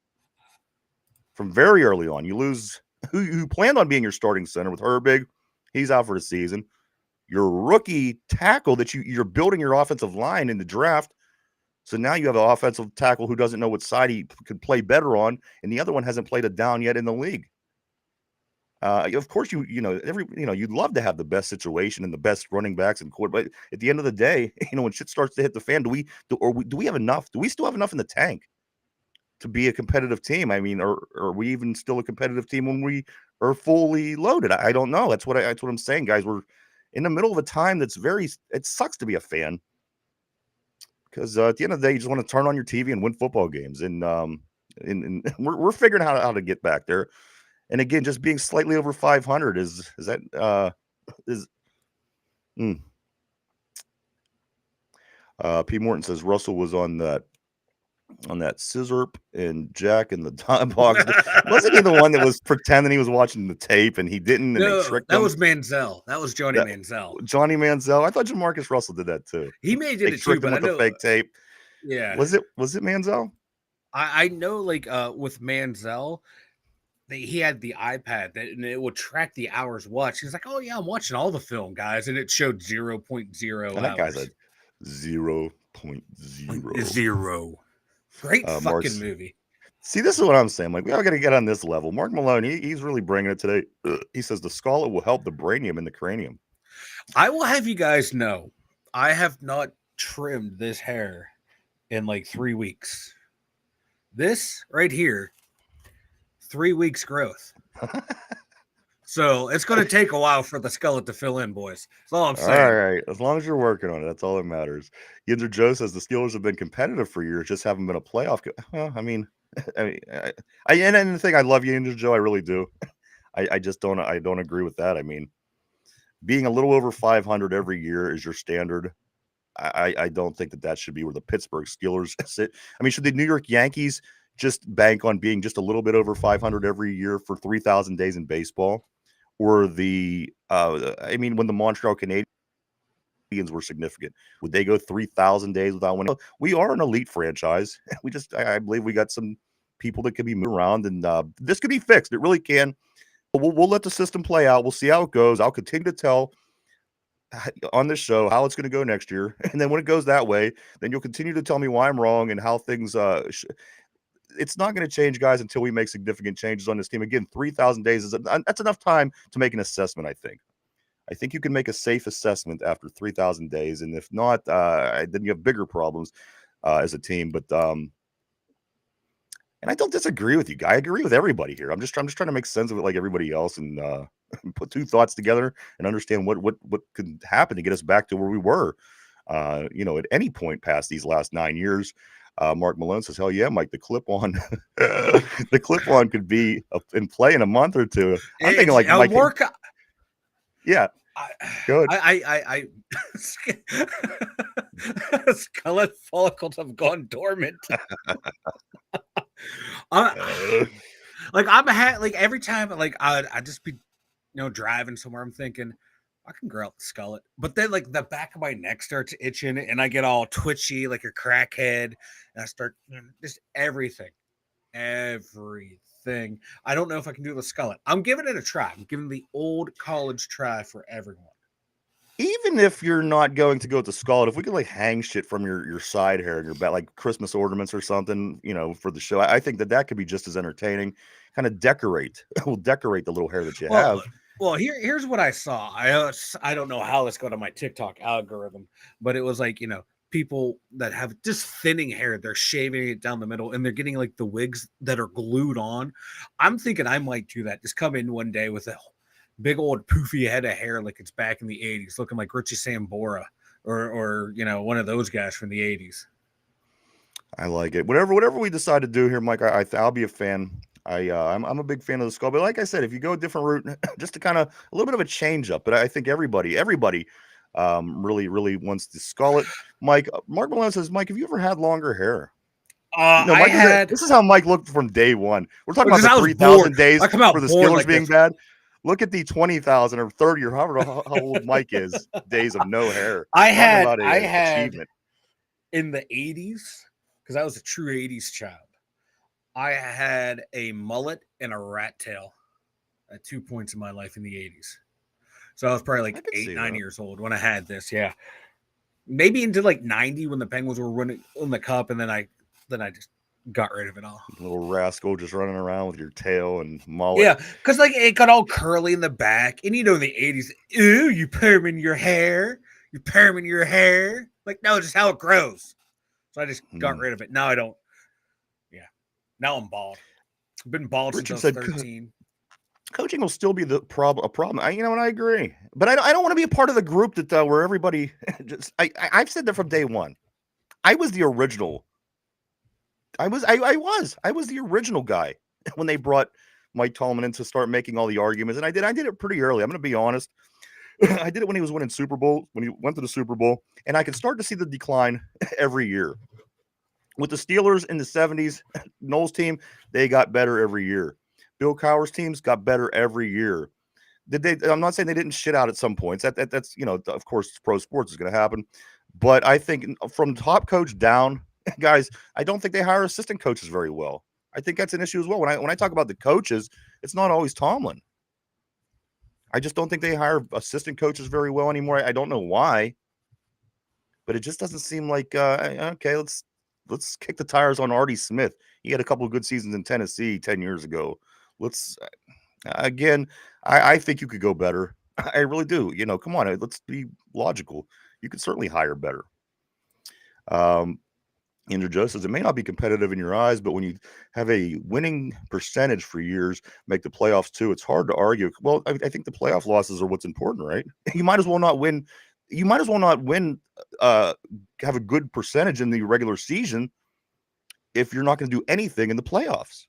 A: from very early on. You lose who planned on being your starting center with Herbig. He's out for the season. Your rookie tackle that you're building your offensive line in the draft. So now you have an offensive tackle who doesn't know what side he could play better on, and the other one hasn't played a down yet in the league. Of course, you'd love to have the best situation and the best running backs and court, but at the end of the day, when shit starts to hit the fan, do we have enough? Do we still have enough in the tank to be a competitive team? I mean, or are we even still a competitive team when we are fully loaded? I don't know. That's what I'm saying, guys. We're in the middle of a time that's it sucks to be a fan, because at the end of the day, you just want to turn on your TV and win football games, and we're figuring out how to get back there. And again, just being slightly over 500 is that P. Morton says Russell was on that scissorp and Jack and the time box. Wasn't he the one that was pretending he was watching the tape and he didn't? And
B: no,
A: they tricked
B: that
A: him?
B: Was Manziel. That was Johnny Manziel.
A: Johnny Manziel. I thought Jamarcus Russell did that too.
B: He may did
A: they
B: it too, but
A: with the fake tape.
B: Yeah.
A: Was it Manziel?
B: I know, like with Manziel, he had the iPad and it would track the hours watched. He's like, "Oh yeah, I'm watching all the film, guys," and it showed 0.0 hours.
A: That guy's a 0.0.
B: Zero. Great fucking movie.
A: See, this is what I'm saying. Like, we all got to get on this level. Mark Malone, he's really bringing it today. He says the skull will help the brainium in the cranium.
B: I will have you guys know, I have not trimmed this hair in like 3 weeks. This right here, 3 weeks growth. So it's going to take a while for the skeleton to fill in, boys. That's all I'm saying.
A: All right. As long as you're working on it, that's all that matters. Yinzer Joe says the Steelers have been competitive for years, just haven't been a playoff. Well, I mean, and the thing, I love Yinzer Joe. I really do. I just don't agree with that. I mean, being a little over 500 every year is your standard. I don't think that should be where the Pittsburgh Steelers sit. I mean, should the New York Yankees just bank on being just a little bit over 500 every year for 3,000 days in baseball, or when the Montreal Canadiens were significant, would they go 3,000 days without winning? We are an elite franchise. I believe we got some people that could be moved around, and this could be fixed. It really can. We'll let the system play out. We'll see how it goes. I'll continue to tell on this show how it's going to go next year, and then when it goes that way, then you'll continue to tell me why I'm wrong and how things. It's not going to change, guys, until we make significant changes on this team. Again, 3,000 days that's enough time to make an assessment. I think you can make a safe assessment after 3,000 days, and if not, then you have bigger problems as a team. But and I don't disagree with you, guy. I agree with everybody here. I'm just trying to make sense of it like everybody else, and put two thoughts together and understand what could happen to get us back to where we were. At any point past these last 9 years. Mark Malone says, "Hell yeah, Mike! The clip-on, the clip-on could be in play in a month or two." I'm thinking like Mike. Yeah, good.
B: I Scarlet follicles have gone dormant. Every time, I just be, driving somewhere. I'm thinking I can grow out the skullet, but then the back of my neck starts itching, and I get all twitchy like a crackhead, and I start just everything. I don't know if I can do the skullet. I'm giving it a try. I'm giving the old college try for everyone.
A: Even if you're not going to go with the skullet, if we could hang shit from your side hair and your back, like Christmas ornaments or something, for the show, I think that could be just as entertaining. Kind of decorate. We'll decorate the little hair that you have.
B: Well, here's what I saw. I don't know how this got on my TikTok algorithm, but it was people that have just thinning hair, they're shaving it down the middle, and they're getting the wigs that are glued on. I'm thinking I might do that. Just come in one day with a big old poofy head of hair like it's back in the 80s, looking like Richie Sambora or one of those guys from the 80s.
A: I like it. Whatever we decide to do here, Mike, I'll be a fan. I'm a big fan of the skull, but like I said, if you go a different route, just to kind of a little bit of a change up. But I think everybody really wants to skull it. Mike, Mark Malone says, Mike, have you ever had longer hair? This is how Mike looked from day one. We're talking about the 3,000 days for the Steelers being bad. Look at the 20,000 or 30 or however how old Mike is, days of no hair.
B: I had achievement in the 80s, because I was a true 80s child. I had a mullet and a rat tail at 2 points in my life in the 80s. So I was probably 9 years old when I had this. Yeah. Maybe into 90 when the Penguins were winning in the cup, and then I just got rid of it all.
A: Little rascal just running around with your tail and mullet.
B: Yeah, because it got all curly in the back. And in the 80s, ooh, you perming your hair. You're perming your hair. No, just how it grows. So I just got rid of it. Now I don't. Now I'm bald. I've been bald since I was 13.
A: Coaching will still be a problem. I agree, but I don't want to be a part of the group that where everybody just. I've said that from day one. I was the original. I was the original guy when they brought Mike Tolman in to start making all the arguments, and I did it pretty early. I'm going to be honest. I did it when he was winning Super Bowl, when he went to the Super Bowl, and I could start to see the decline every year. With the Steelers in the 70s, Noel's team, they got better every year. Bill Cowher's teams got better every year. I'm not saying they didn't shit out at some points. That's of course, pro sports is going to happen. But I think from top coach down, guys, I don't think they hire assistant coaches very well. I think that's an issue as well. When I talk about the coaches, it's not always Tomlin. I just don't think they hire assistant coaches very well anymore. I don't know why, but it just doesn't seem like okay. Let's kick the tires on Artie Smith. He had a couple of good seasons in Tennessee 10 years ago. I think you could go better. I really do. Come on, let's be logical. You could certainly hire better. Andrew Joe says, it may not be competitive in your eyes, but when you have a winning percentage for years, make the playoffs too, it's hard to argue. Well, I think the playoff losses are what's important, right? You might as well not win. You might as well not win, have a good percentage in the regular season if you're not going to do anything in the playoffs.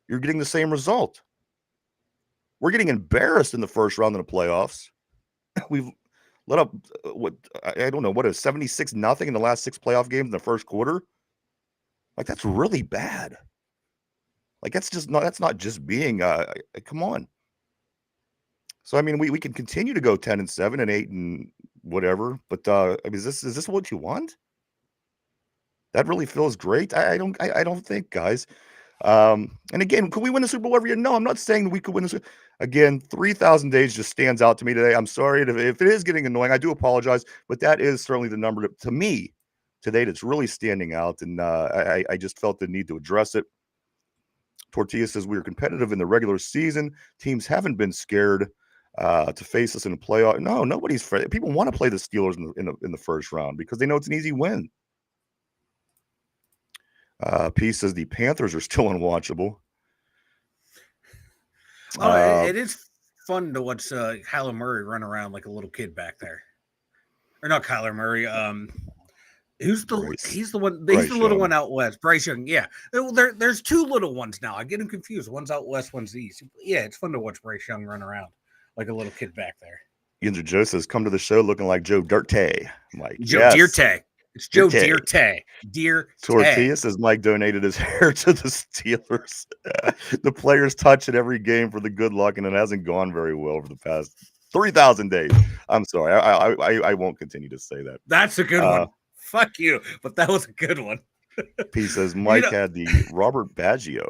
A: You're getting the same result. We're getting embarrassed in the first round of the playoffs. We've let up what I don't know, what is 76-0 in the last 6 playoff games in the first quarter. Like, that's really bad. Like, that's not just being come on. So I mean, we can continue to go 10-7 and 8 and whatever, but I mean, is this what you want? That really feels great. I don't think, guys. And again, could we win the Super Bowl every year? No, I'm not saying we could win this. Again, 3,000 days just stands out to me today. I'm sorry if it is getting annoying. I do apologize, but that is certainly the number to me today that's really standing out, and I just felt the need to address it. Tortilla says we are competitive in the regular season. Teams haven't been scared to face us in the playoff. No, nobody's afraid. People want to play the Steelers in the first round because they know it's an easy win. P says the Panthers are still unwatchable.
B: It is fun to watch Kyler Murray run around like a little kid back there. Or not Kyler Murray. He's the little one out west. Bryce Young. Yeah. There's two little ones now. I get them confused. One's out west, one's east. Yeah, it's fun to watch Bryce Young run around like a little kid back there.
A: Yinzer Joe says, come to the show looking like Joe Dirte. Mike.
B: Joe Dirte. It's Joe Dirte.
A: Tortilla says Mike donated his hair to the Steelers. The players touch it every game for the good luck, and it hasn't gone very well over the past 3,000 days. I'm sorry. I won't continue to say that.
B: That's a good one. Fuck you. But that was a good one.
A: P says Mike had the Robert Baggio.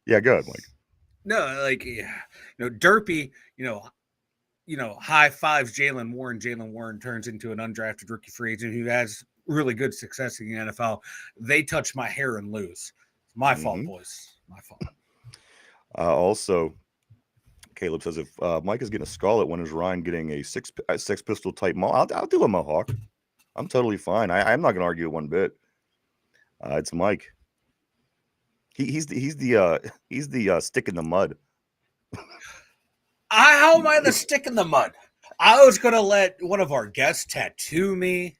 A: Yeah, go ahead, Mike.
B: No, like, Derpy, high fives Jalen Warren. Jalen Warren turns into an undrafted rookie free agent who has really good success in the NFL. They touch my hair and lose. It's my fault, boys. My fault.
A: Also, Caleb says if Mike is getting a scarlet, when is Ryan getting a six pistol type mohawk? I'll do a mohawk. I'm totally fine. I'm not going to argue one bit. It's Mike. He's the stick in the mud.
B: How am I the stick in the mud? I was going to let one of our guests tattoo me.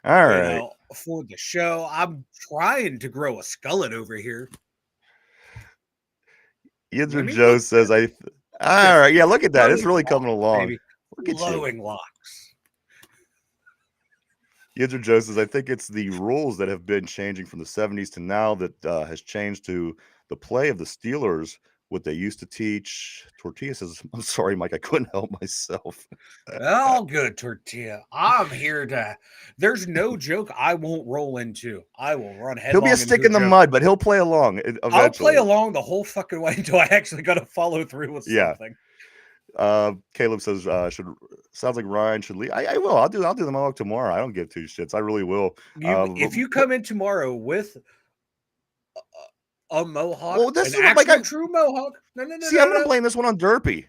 A: All right.
B: For the show. I'm trying to grow a skullet over here.
A: Yinzer Joe says, all right. Yeah, look at that. It's really coming along.
B: Baby. Look at glowing locks.
A: Yinzer Joe says, I think it's the rules that have been changing from the 70s to now that has changed to the play of the Steelers, what they used to teach. Tortilla says, I'm sorry, Mike, I couldn't help myself.
B: All good, Tortilla. I'm here to. There's no joke I won't roll into. I will run headlong.
A: He'll be a stick in the mud, but he'll play along eventually.
B: I'll play along the whole fucking way until I actually got to follow through with something.
A: Caleb says, sounds like Ryan should leave. I will. I'll do the mohawk tomorrow. I don't give two shits. I really will.
B: If you come in tomorrow with a mohawk,
A: well, this
B: an
A: is
B: true mohawk. No.
A: See, I'm going to blame this one on Derpy.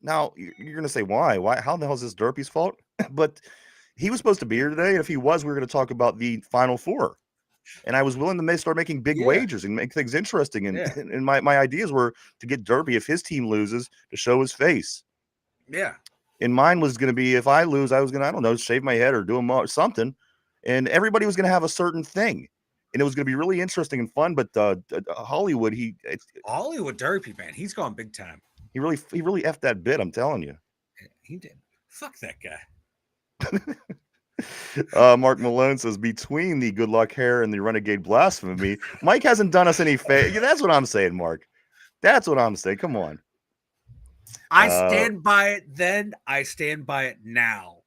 A: Now, you're going to say, why? How the hell is this Derpy's fault? But he was supposed to be here today, and if he was, we were going to talk about the Final Four. And I was willing to start making big wagers and make things interesting. And my ideas were to get Derpy, if his team loses, to show his face.
B: Yeah.
A: And mine was going to be, if I lose, I was going to, I don't know, shave my head or do something. And everybody was going to have a certain thing. And it was going to be really interesting and fun. But Hollywood,
B: Hollywood Derpy, man, he's gone big time.
A: He really effed that bit, I'm telling you.
B: He did. Fuck that
A: guy. Mark Malone says, between the good luck hair and the renegade blasphemy, Mike hasn't done us any favor. That's what I'm saying, Mark. That's what I'm saying. Come on.
B: I stand by it then. I stand by it now.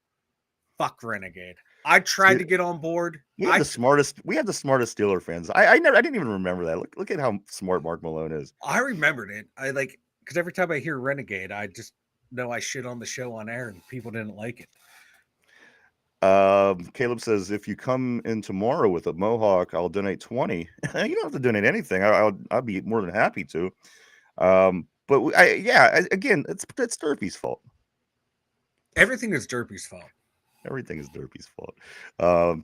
B: Fuck renegade. I tried to get on board.
A: We have the smartest Steeler fans. I didn't even remember that. Look at how smart Mark Malone is.
B: I remembered it. Because every time I hear renegade, I just know I shit on the show on air and people didn't like it.
A: Caleb says, if you come in tomorrow with a mohawk, I'll donate 20. You don't have to donate anything. I'll be more than happy to. But again, it's Derpy's fault.
B: Everything is Derpy's fault.
A: Everything is Derpy's fault.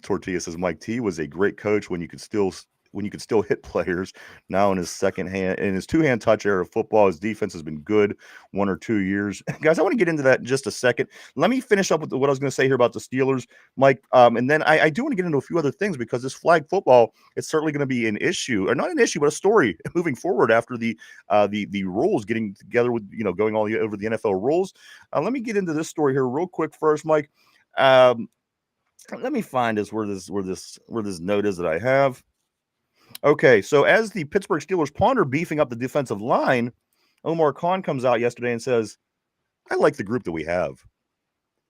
A: Tortilla says Mike T was a great coach when you could still hit players. Now in his two-hand touch era of football, his defense has been good 1 or 2 years. Guys, I want to get into that in just a second. Let me finish up with what I was going to say here about the Steelers, Mike. And then I do want to get into a few other things because this flag football is certainly going to be an issue, or not an issue, but a story moving forward after the rules getting together with, going all over the NFL rules. Let me get into this story here real quick first, Mike. Let me find where this note is that I have. Okay, so as the Pittsburgh Steelers ponder beefing up the defensive line, Omar Khan comes out yesterday and says, "I like the group that we have.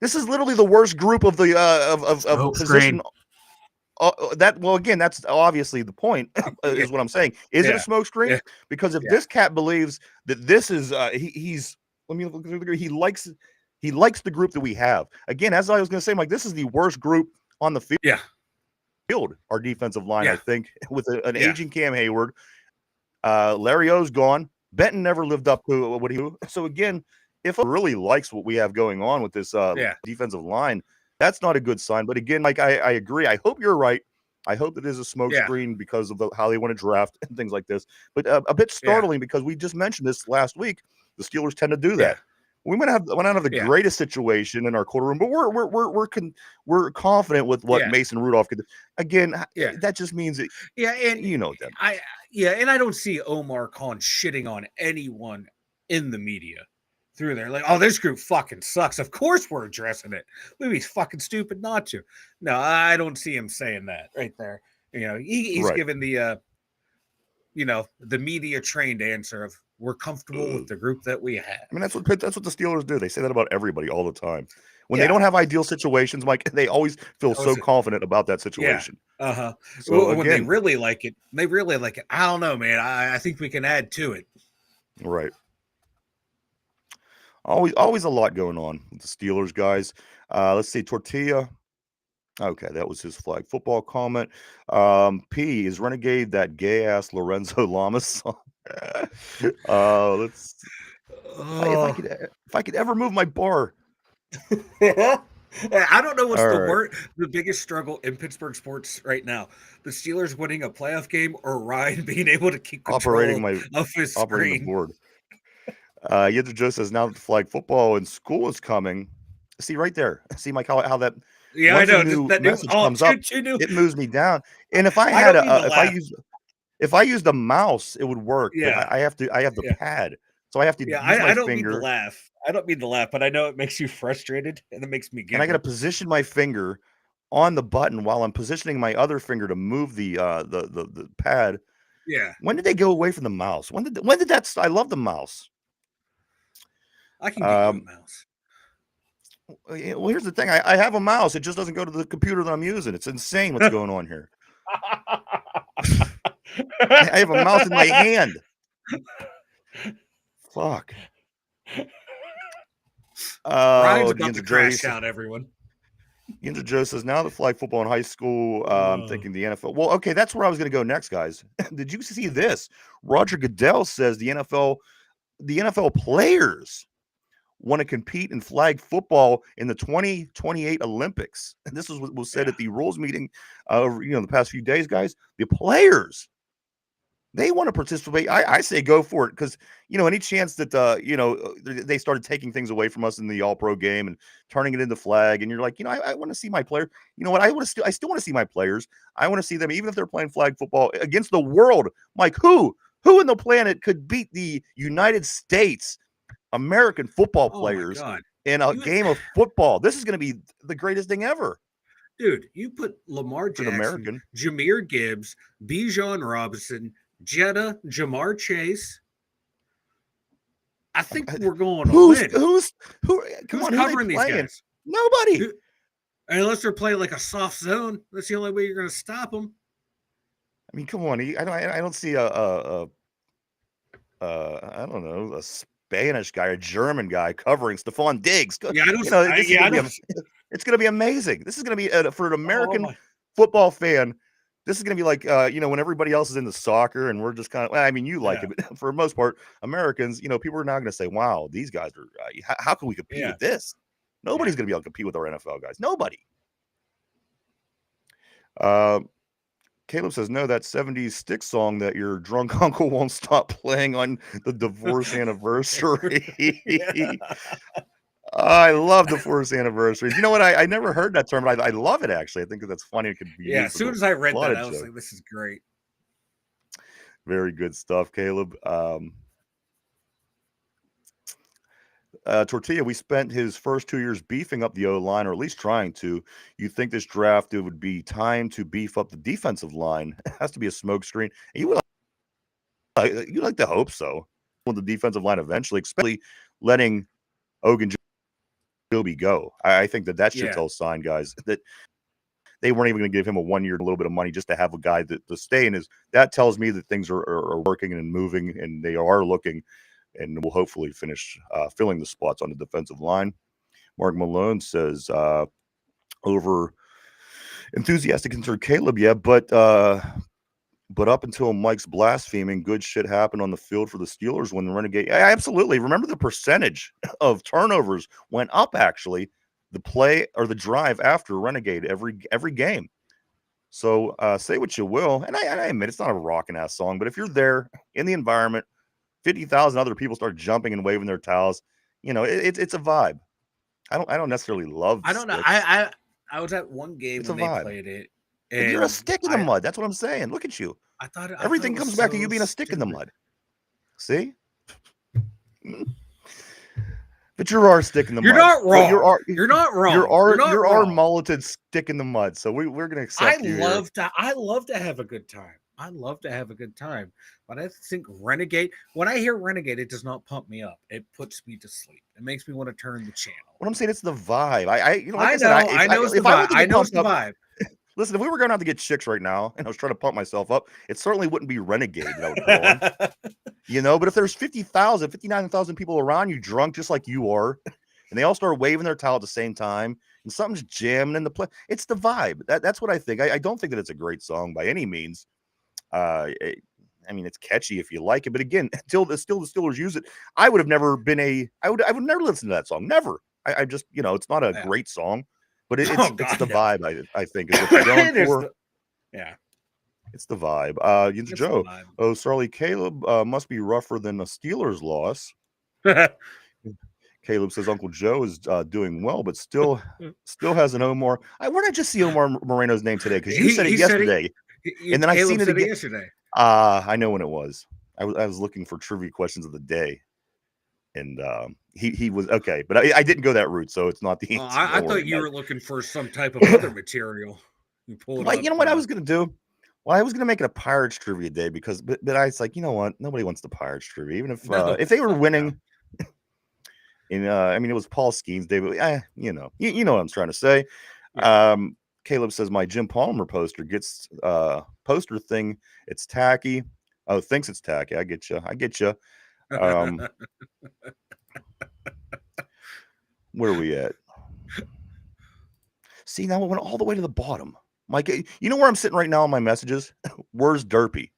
A: This is literally the worst group of the of position."
B: Screen.
A: Again, that's obviously the point.
B: Yeah,
A: Is what I'm saying. Is it a
B: yeah,
A: smokescreen?
B: yeah,
A: Because if
B: yeah,
A: this cat believes that this is he's let me look through the group. He likes the group that we have. Again, as I was going to say, Mike, this is the worst group on the
B: yeah,
A: field. Our defensive line, I
B: yeah,
A: think, with an
B: yeah,
A: aging Cam Hayward. Larry O's gone. Benton never lived up to what he. So again, if he really likes what we have going on with this
B: yeah,
A: defensive line, that's not a good sign. But again, Mike, I agree. I hope you're right. I hope it is a
B: yeah,
A: smokescreen because of how they want to draft and things like this. But a bit
B: yeah,
A: startling because we just mentioned this last week. The Steelers tend to do
B: yeah,
A: that. We might not have the
B: yeah,
A: greatest situation in our quarter room, but we're confident with what
B: yeah,
A: Mason Rudolph could do. Again,
B: yeah,
A: that just means that
B: yeah, and
A: you know that.
B: and I don't see Omar Khan shitting on anyone in the media through there. Like, oh, this group fucking sucks. Of course we're addressing it. We'd be fucking stupid not to. No, I don't see him saying that right there. He's
A: Right.
B: given the the media trained answer of we're comfortable with the group that we have.
A: I mean, that's what the Steelers do. They say that about everybody all the time. When they
B: Yeah.
A: don't have ideal situations, Mike, they always feel
B: That was
A: so
B: it.
A: confident about that
B: Yeah.
A: situation.
B: Uh-huh.
A: So
B: When they
A: again,
B: really like it, I don't know, man. I think we can add to it.
A: right. Always a lot going on with the Steelers, guys. Let's see, Tortilla. Okay, that was his flag football comment. P is Renegade that gay ass Lorenzo Lamas song. Let's
B: Oh.
A: if I could ever move my bar.
B: I don't know what's
A: All right,
B: the biggest struggle in Pittsburgh sports right now. The Steelers winning a playoff game or Ryan being able to keep
A: operating
B: control of his
A: the
B: screen.
A: board. Yedra Joe says now that the flag football in school is coming. See right there. See, Mike, how that
B: Yeah, I
A: once a
B: know. Just
A: new
B: that new
A: message comes up,
B: two new.
A: it moves me down. And if I
B: I
A: had
B: don't mean to laugh.
A: if I used a mouse, it would work. But
B: Yeah.
A: I have the
B: Yeah.
A: pad, so I have to
B: Yeah.
A: use my
B: I don't mean to
A: finger,
B: laugh. I don't mean to laugh, but I know it makes you frustrated and it makes me
A: and I got to
B: giggle.
A: position my finger on the button while I'm positioning my other finger to move the pad.
B: Yeah.
A: When did they go away from the mouse? When did that? I love the mouse.
B: I can get you a
A: Um,
B: mouse.
A: well, here's the thing. I have a mouse. It just doesn't go to the computer that I'm using. It's insane what's going on here. I have a mouse in my hand. Fuck.
B: Ryan's
A: Oh,
B: about to
A: Yinzer Joe.
B: crash out, everyone.
A: Yinzer Joe says now the flag football in high school. I'm thinking the NFL. Well, okay, that's where I was going to go next, guys. Did you see this? Roger Goodell says the NFL players want to compete in flag football in the 2028 Olympics. And this is what was said
B: Yeah.
A: at the rules meeting, the past few days, guys. The players, they want to participate. I say go for it because any chance that they started taking things away from us in the All Pro game and turning it into flag, and you're like, I want to see my player. You know what? I still want to see my players. I want to see them even if they're playing flag football against the world. Mike, who in the planet could beat the United States American football
B: Oh my
A: players
B: God.
A: in a game of football? This is going to be the greatest thing ever.
B: Dude, you put Lamar
A: For an
B: Jackson,
A: American.
B: Jameer Gibbs, Bijan Robinson, Jetta, Jamar Chase. I think we're going to win.
A: Who's
B: covering these guys?
A: Nobody.
B: Unless they're playing like a soft zone. That's the only way you're going to stop them.
A: I mean, come on. I don't see I don't know, a Spanish guy, a German guy covering Stephon Diggs.
B: Yeah, I don't.
A: It's going to be amazing. This is going to be for an American
B: Oh
A: football fan. This is going to be like, when everybody else is into soccer and we're just kind of, I mean, you like it, but for the most part, Americans, people are not going to say, wow, these guys are, how can we compete with this? Nobody's going to be able to compete with our NFL guys. Nobody. Caleb says, no, that 70s stick song that your drunk uncle won't stop playing on the divorce anniversary. I love divorce anniversaries. You know what? I never heard that term, but I love it, actually. I think that's funny. It could be used
B: as soon as I read that, I was like, this is great.
A: Very good stuff, Caleb. Tortilla, we spent his first 2 years beefing up the O-line, or at least trying to. You think this draft, it would be time to beef up the defensive line? It has to be a smokescreen. You like to hope so. With the defensive line eventually, especially letting Ogunjobi go. I think that should tell a sign, guys, that they weren't even going to give him a 1 year, a little bit of money just to have a guy to stay in. That tells me that things are working and moving, and they are looking, and will hopefully finish filling the spots on the defensive line. Mark Malone says, over enthusiastic concern Caleb, yeah, but up until Mike's blaspheming, good shit happened on the field for the Steelers when the Renegade. Yeah, absolutely. Remember the percentage of turnovers went up, actually, the play or the drive after Renegade every game. So say what you will, and I admit it's not a rockin' ass song, but if you're there in the environment, 50,000 other people start jumping and waving their towels, it's a vibe. I don't necessarily love.
B: I don't know.
A: Sticks.
B: I was at one game when they played it.
A: And you're a stick in the mud. That's what I'm saying. Look at you. Everything comes back to you being a stick in the mud. See? But you're our stick in the mud.
B: You're not wrong. You're not wrong.
A: You're our mulleted stick in the mud. So we're gonna accept you.
B: I love to have a good time. I love to have a good time. But I think Renegade, when I hear Renegade, it does not pump me up. It puts me to sleep. It makes me want to turn the channel.
A: What I'm saying, it's the vibe. I
B: know it's the vibe.
A: Listen, if we were going out to get chicks right now and I was trying to pump myself up, it certainly wouldn't be Renegade that I would put on. But if there's 59,000 people around you drunk just like you are, and they all start waving their towel at the same time, and something's jamming in the play, it's the vibe. That's what I think. I don't think that it's a great song by any means. It's catchy if you like it, but again, until the Steelers use it, I would have never been I would never listen to that song. Never. I just, it's not a great song. But it's the vibe, I think, is what you're going for. It's the vibe. Yinzer Joe. Oh, Sarlie, Caleb must be rougher than a Steelers loss. Caleb says Uncle Joe is doing well, but still has an Omar. Where did I just see Omar Moreno's name today? Because you said it yesterday. And then I seen it again
B: yesterday.
A: I know when it was. I was looking for trivia questions of the day. And he was okay, but I didn't go that route, so it's not the answer.
B: I thought you were looking for some type of other material.
A: You know what I was going to do? Well, I was going to make it a Pirates trivia day but I was like, you know what? Nobody wants the Pirates trivia, even if they were winning. And it was Paul Skeens day, but you know what I'm trying to say. Yeah. Caleb says my Jim Palmer poster gets poster thing. It's tacky. Oh, thinks it's tacky. I get you. Where are we at? See, now we went all the way to the bottom. Mike, you know where I'm sitting right now on my messages? Where's Derpy?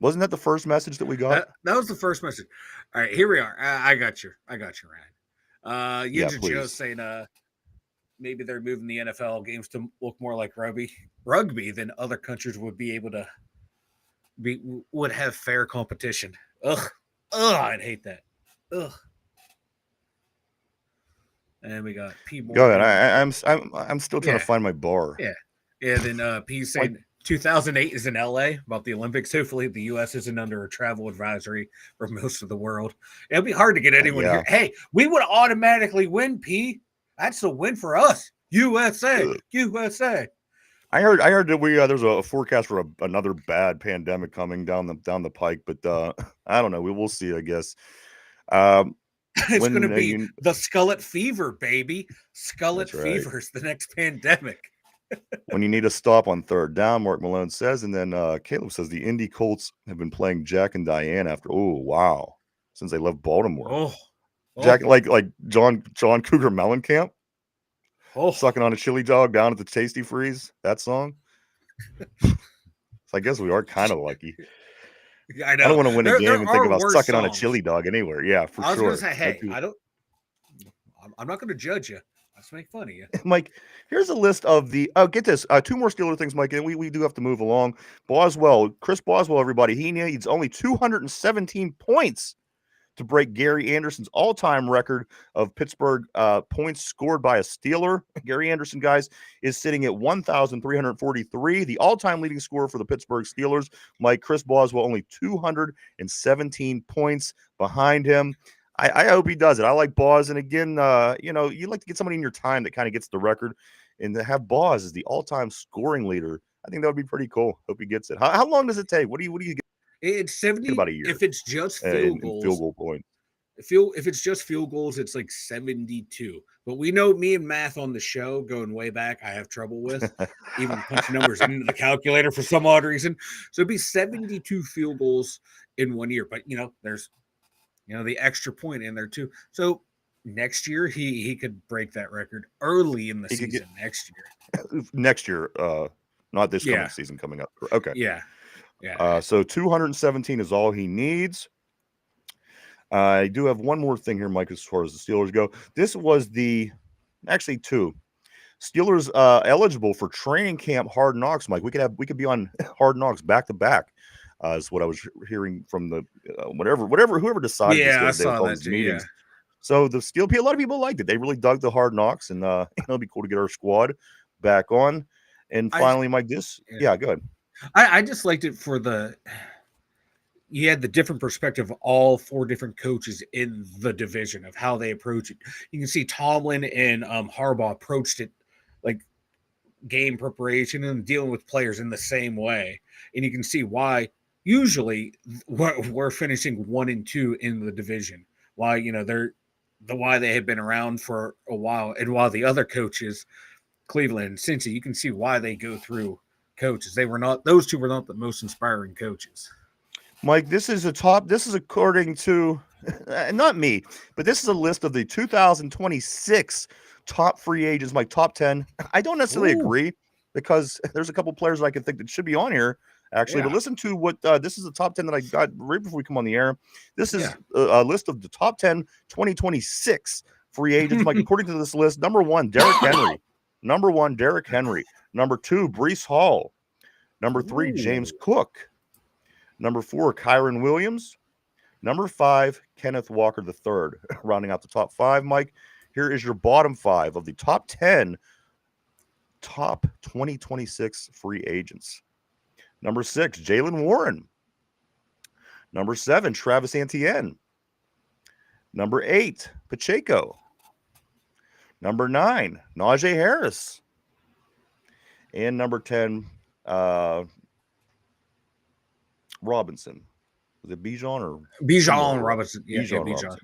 A: Wasn't that the first message that we got?
B: That was the first message. All right, here we are. I got you, Ryan. Yinzer Joe saying maybe they're moving the NFL games to look more like rugby than other countries would be able to would have fair competition. Ugh, I'd hate that. Ugh. And we got P. Morgan.
A: Go ahead. I'm still trying to find my bar.
B: Yeah. Then P saying 2008 is in LA about the Olympics. Hopefully the U.S. isn't under a travel advisory for most of the world. It'll be hard to get anyone here. Hey, we would automatically win, P. That's a win for us. USA. I
A: heard that there's a forecast for another bad pandemic coming down the pike, but I don't know. We will see, I guess.
B: It's going to be the skullet fever, baby. Skullet fever is the next pandemic.
A: When you need a stop on third down, Mark Malone says, and then Caleb says the Indy Colts have been playing Jack and Diane since they left Baltimore. Jack, like John Cougar Mellencamp, sucking on a chili dog down at the Tasty Freeze. That song. So I guess we are kind of lucky.
B: I know.
A: I don't want to win a game and think about sucking on a chili dog anywhere. Yeah, for sure.
B: I was going to say, hey, I'm not going to judge you. Let's make fun of you.
A: Mike, here's a list of get this. Two more Steeler things, Mike, and we do have to move along. Chris Boswell, everybody, he needs only 217 points to break Gary Anderson's all-time record of Pittsburgh points scored by a Steeler. Gary Anderson, guys, is sitting at 1,343, the all-time leading scorer for the Pittsburgh Steelers. Mike, Chris Boswell, only 217 points behind him. I hope he does it. I like Boz, and again, you know, you like to get somebody in your time that kind of gets the record, and to have Boz as the all-time scoring leader, I think that would be pretty cool. Hope he gets it. How long does it take? What do you get
B: It's 70
A: about a year
B: if it's just field
A: in field
B: goals.
A: goal points?
B: If it's just field goals, it's like 72. But we know me and math on the show going way back, I have trouble with even punching numbers into the calculator for some odd reason. So it'd be 72 field goals in 1 year. But there's the extra point in there too. So next year he could break that record early in the
A: He could
B: season next year.
A: Next year, not this coming
B: Yeah.
A: season coming up. Okay.
B: Yeah.
A: So 217 is all he needs. I do have one more thing here, Mike, as far as the Steelers go. This was actually two Steelers eligible for training camp Hard Knocks, Mike. We could be on Hard Knocks back to back. Is what I was hearing from the whoever decided
B: Yeah, I
A: this
B: saw
A: all
B: that
A: these
B: too,
A: meetings.
B: yeah.
A: So a lot of people liked it. They really dug the Hard Knocks, and it'll be cool to get our squad back on. And finally, Mike, go ahead.
B: I just liked it for you had the different perspective of all four different coaches in the division of how they approach it. You can see Tomlin and Harbaugh approached it like game preparation and dealing with players in the same way. And you can see why usually we're finishing 1 and 2 in the division. Why, why they have been around for a while. And while the other coaches, Cleveland and Cincy, you can see why they go through coaches. Those two were not the most inspiring coaches.
A: Mike, this is according to not me, but this is a list of the 2026 top free agents, Mike, top 10. I don't necessarily agree because there's a couple players I can think that should be on here, actually. Yeah. But listen to what this is the top 10 that I got right before we come on the air. This is a list of the top 10 2026 free agents, Mike. According to this list, number 1, Derrick Henry. Number 1, Derrick Henry. Number 2, Breece Hall. Number 3, James Cook. Number 4, Kyron Williams. Number 5, Kenneth Walker III. Rounding out the top 5, Mike. Here is your bottom 5 of the top 10 top 2026 free agents. Number 6, Jaylen Warren. Number 7, Travis Etienne. Number 8, Pacheco. Number 9, Najee Harris. And number 10, Robinson. Was it Bijan or
B: Bijan Robinson?
A: Bijan Robinson.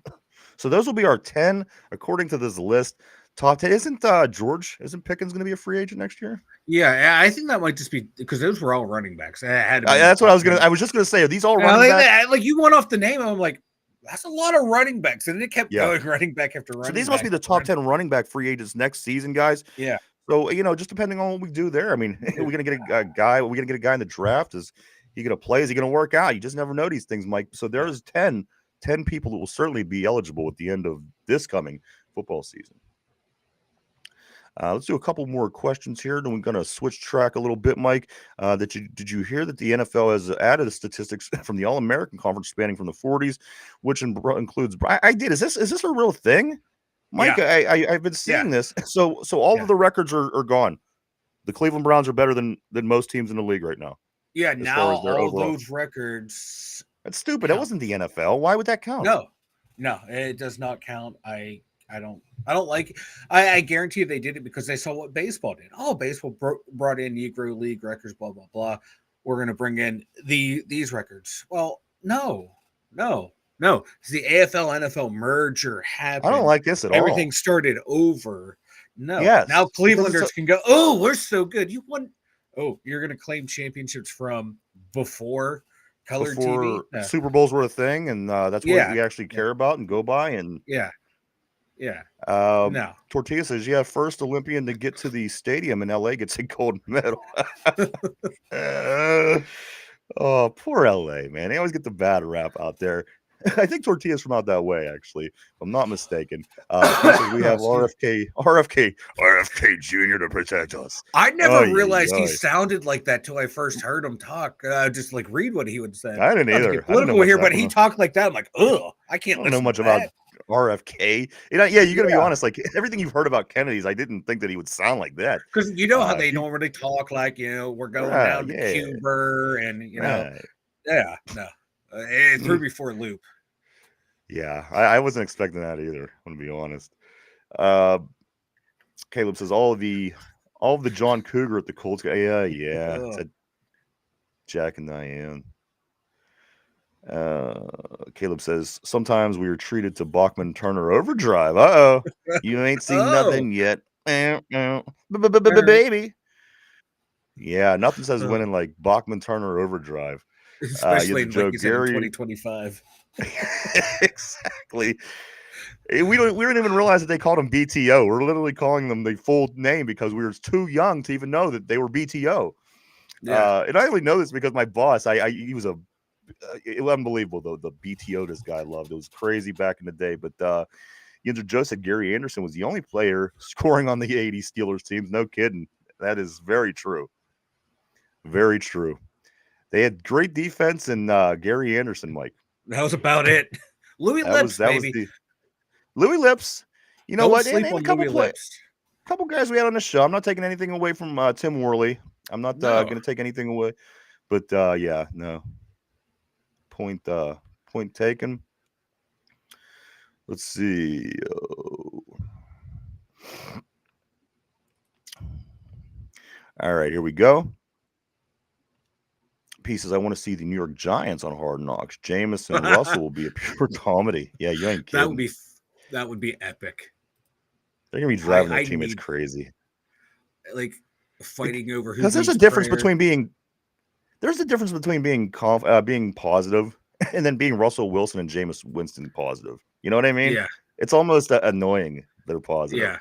A: So those will be our 10 according to this list. Top 10. Isn't Pickens going to be a free agent next year?
B: Yeah, I think that might just be because those were all running backs.
A: That's what I was just going to say. Are these all running backs?
B: Like you went off the name, I'm like, that's a lot of running backs, and it kept going running back after running.
A: So these must be the top 10 running back free agents next season, guys.
B: Yeah.
A: So just depending on what we do there. I mean, we're going to get a guy. We're going to get a guy in the draft. Is he going to play? Is he going to work out? You just never know these things, Mike. So there's 10 people that will certainly be eligible at the end of this coming football season. Let's do a couple more questions here. Then we're going to switch track a little bit, Mike. Did you hear that the NFL has added statistics from the All-American Conference spanning from the 40s, which includes? I did. Is this a real thing, Mike? Yeah. I've been seeing this. So all of the records are gone. The Cleveland Browns are better than most teams in the league right now.
B: Yeah, now all those records.
A: That's stupid. That wasn't the NFL. Why would that count?
B: No, it does not count. I don't like it. I guarantee you they did it because they saw what baseball did. Oh, baseball brought in Negro League records, blah, blah, blah. We're going to bring in these records. Well, no. It's the AFL NFL merger happened.
A: I don't like this at all.
B: Everything started over. No.
A: Yes,
B: now Clevelanders can go, oh, we're so good. You won. Oh, you're going to claim championships from before color TV?
A: No. Super Bowls were a thing, and that's what we actually care about and go by. And no. Tortilla says, first Olympian to get to the stadium in LA gets a gold medal. Oh, poor LA, man. They always get the bad rap out there. I think Tortilla's from out that way, actually, if I'm not mistaken. We have RFK Jr. to protect us.
B: I never realized he sounded like that till I first heard him talk. Just like read what he would say.
A: I didn't either.
B: Political here, but he talked like that. I'm like, ugh, I can't
A: know much about RFK. You got to be honest. Like everything you've heard about Kennedy's, I didn't think that he would sound like that.
B: Because how they normally talk, like we're going down to Cuba, and no. It threw me for a loop.
A: Yeah, I wasn't expecting that either. I'm gonna be honest. Uh, Caleb says all of the John Cougar at the Colts. Yeah, it's
B: Oh.
A: a Jack and Diane. Caleb says sometimes we are treated to Bachman Turner overdrive. You ain't seen
B: Oh.
A: nothing yet, baby. Yeah, nothing says
B: Oh.
A: winning like Bachman Turner overdrive.
B: Especially in, like
A: Joe
B: you said, in
A: Gary.
B: 2025.
A: Exactly. We didn't even realize that they called them BTO. We're literally calling them the full name because we were too young to even know that they were BTO.
B: Yeah.
A: And I only know this because my boss, he was unbelievable though. The BTO this guy loved. It was crazy back in the day. But Joe said Gary Anderson was the only player scoring on the 80 Steelers teams. No kidding. That is very true. Very true. They had great defense and Gary Anderson, Mike.
B: That was about it. Louis Lips,
A: That was
B: baby.
A: the Louis Lips. You know
B: Don't
A: what?
B: sleep
A: And
B: on
A: a couple
B: Louis
A: play
B: Lips.
A: couple guys we had on the show. I'm not taking anything away from Tim Worley. I'm not
B: No.
A: going to take anything away. But yeah, no. Point taken. Let's see. All right, here we go. Pieces. I want to see the New York Giants on Hard Knocks. Jameson Russell will be a pure comedy. Yeah, you ain't kidding.
B: that would be epic.
A: They're gonna be driving their
B: I
A: teammates
B: need
A: crazy.
B: like fighting over who
A: Because there's a
B: needs
A: difference
B: prayer.
A: between being being positive and then being Russell Wilson and Jameis Winston positive. You know what I mean?
B: Yeah.
A: It's almost annoying they're positive.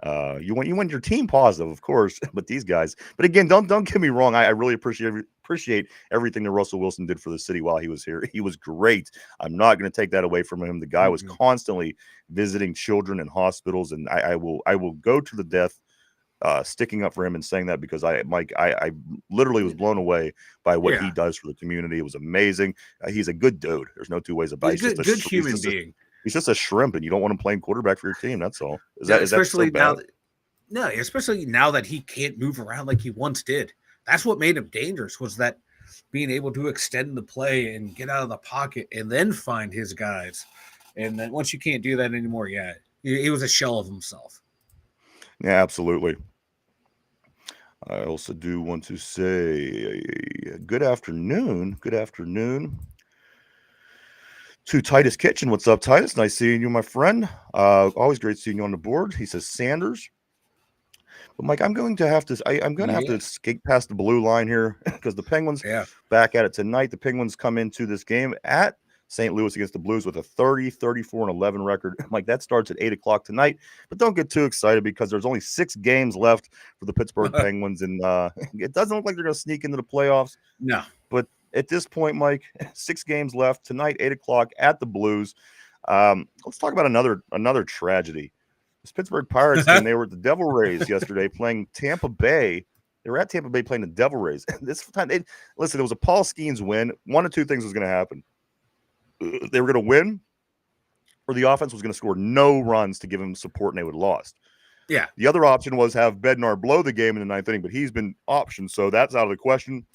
B: Yeah.
A: You want your team positive, of course, but these guys. But again, don't get me wrong. I really appreciate everything that Russell Wilson did for the city while he was here. He was great. I'm not going to take that away from him. The guy was constantly visiting children in hospitals, and I will go to the death sticking up for him and saying that because I literally was blown away by what he does for the community. It was amazing. He's a good dude. There's no two ways about it.
B: He's a good human being.
A: He's just a shrimp, and you don't want him playing quarterback for your team. That's all. Is that
B: especially
A: so bad?
B: Especially now that he can't move around like he once did. That's what made him dangerous, was that being able to extend the play and get out of the pocket and then find his guys. And then once you can't do that anymore, he was a shell of himself.
A: Yeah, absolutely. I also do want to say good afternoon. Good afternoon to Titus Kitchen. What's up, Titus? Nice seeing you, my friend. Always great seeing you on the board. He says Sanders. But Mike, I'm going to have to. I'm going to have to skate past the blue line here because the Penguins back at it tonight. The Penguins come into this game at St. Louis against the Blues with a 30, 34, and 11 record. Mike, that starts at 8 o'clock tonight. But don't get too excited because there's only 6 games left for the Pittsburgh Penguins, and it doesn't look like they're going to sneak into the playoffs.
B: No.
A: But at this point, Mike, 6 games left tonight, 8 o'clock at the Blues. Let's talk about another tragedy. This Pittsburgh Pirates team, they were at the Devil Rays yesterday playing Tampa Bay. They were at Tampa Bay playing the Devil Rays. This time, it was a Paul Skeens win. One of two things was going to happen. They were going to win, or the offense was going to score no runs to give them support, and they would have lost.
B: Yeah.
A: The other option was have Bednar blow the game in the ninth inning, but he's been optioned, so that's out of the question.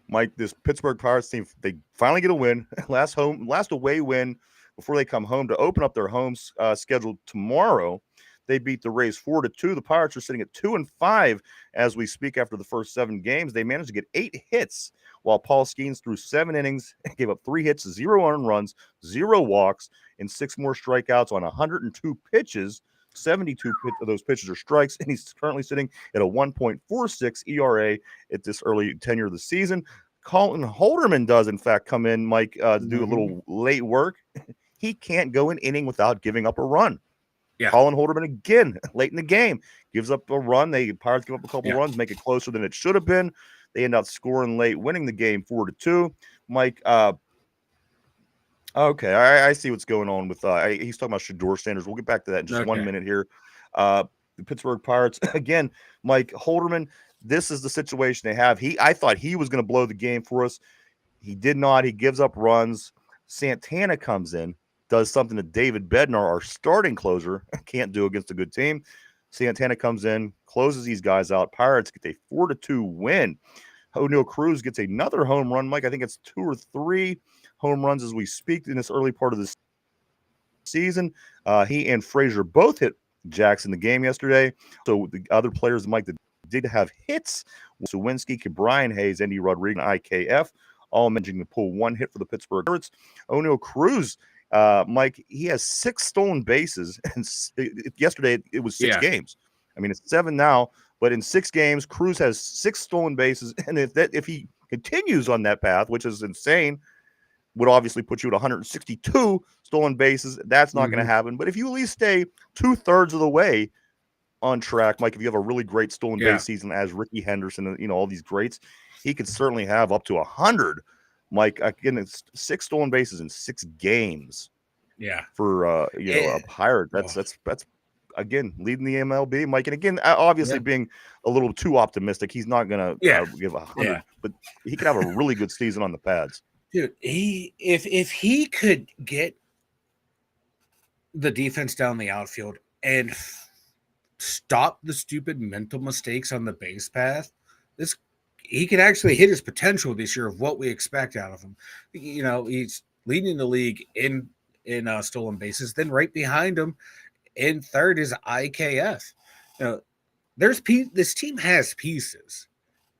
A: Mike, this Pittsburgh Pirates team, they finally get a win. Last away win before they come home to open up their home schedule tomorrow. They beat the Rays 4-2. The Pirates are sitting at 2-5 as we speak after the first 7 games. They managed to get 8 hits while Paul Skeens threw 7 innings, gave up 3 hits, 0 earned runs, 0 walks, and 6 more strikeouts on 102 pitches. 72 of those pitches are strikes, and he's currently sitting at a 1.46 ERA at this early tenure of the season. Colin Holderman does, in fact, come in, Mike, to do a little late work. He can't go an inning without giving up a run. Yeah. Colin Holderman again late in the game gives up a run. Pirates give up a couple runs, make it closer than it should have been. They end up scoring late, winning the game 4-2. Mike, okay, I see what's going on with. He's talking about Shedeur Sanders. We'll get back to that in just 1 minute here. The Pittsburgh Pirates again, Mike Holderman. This is the situation they have. I thought he was going to blow the game for us. He did not. He gives up runs. Santana comes in, does something that David Bednar, our starting closer, can't do against a good team. Santana comes in, closes these guys out. Pirates get a 4-2 win. O'Neal Cruz gets another home run, Mike. I think it's 2 or 3. home runs as we speak in this early part of the season. He and Frazier both hit jacks in the game yesterday. So the other players, Mike, that did have hits, Sawinski, Brian Hayes, Andy Rodriguez, and IKF, all managing to pull one hit for the Pittsburgh Pirates. O'Neal Cruz, Mike, he has 6 stolen bases, and yesterday it was 6 games. I mean, it's 7 now, but in 6 games, Cruz has 6 stolen bases, and if he continues on that path, which is insane, would obviously put you at 162 stolen bases. That's not going to happen. But if you at least stay 2/3 of the way on track, Mike, if you have a really great stolen base season as Ricky Henderson and all these greats, he could certainly have up to 100. Mike, again, it's 6 stolen bases in 6 games.
B: Yeah,
A: for a Pirate, that's again leading the MLB, Mike. And again, obviously being a little too optimistic, he's not going to give 100, but he could have a really good season on the pads.
B: Dude, if he could get the defense down the outfield and stop the stupid mental mistakes on the base path, he could actually hit his potential this year of what we expect out of him. He's leading the league in stolen bases. Then right behind him, in third is IKF. This team has pieces.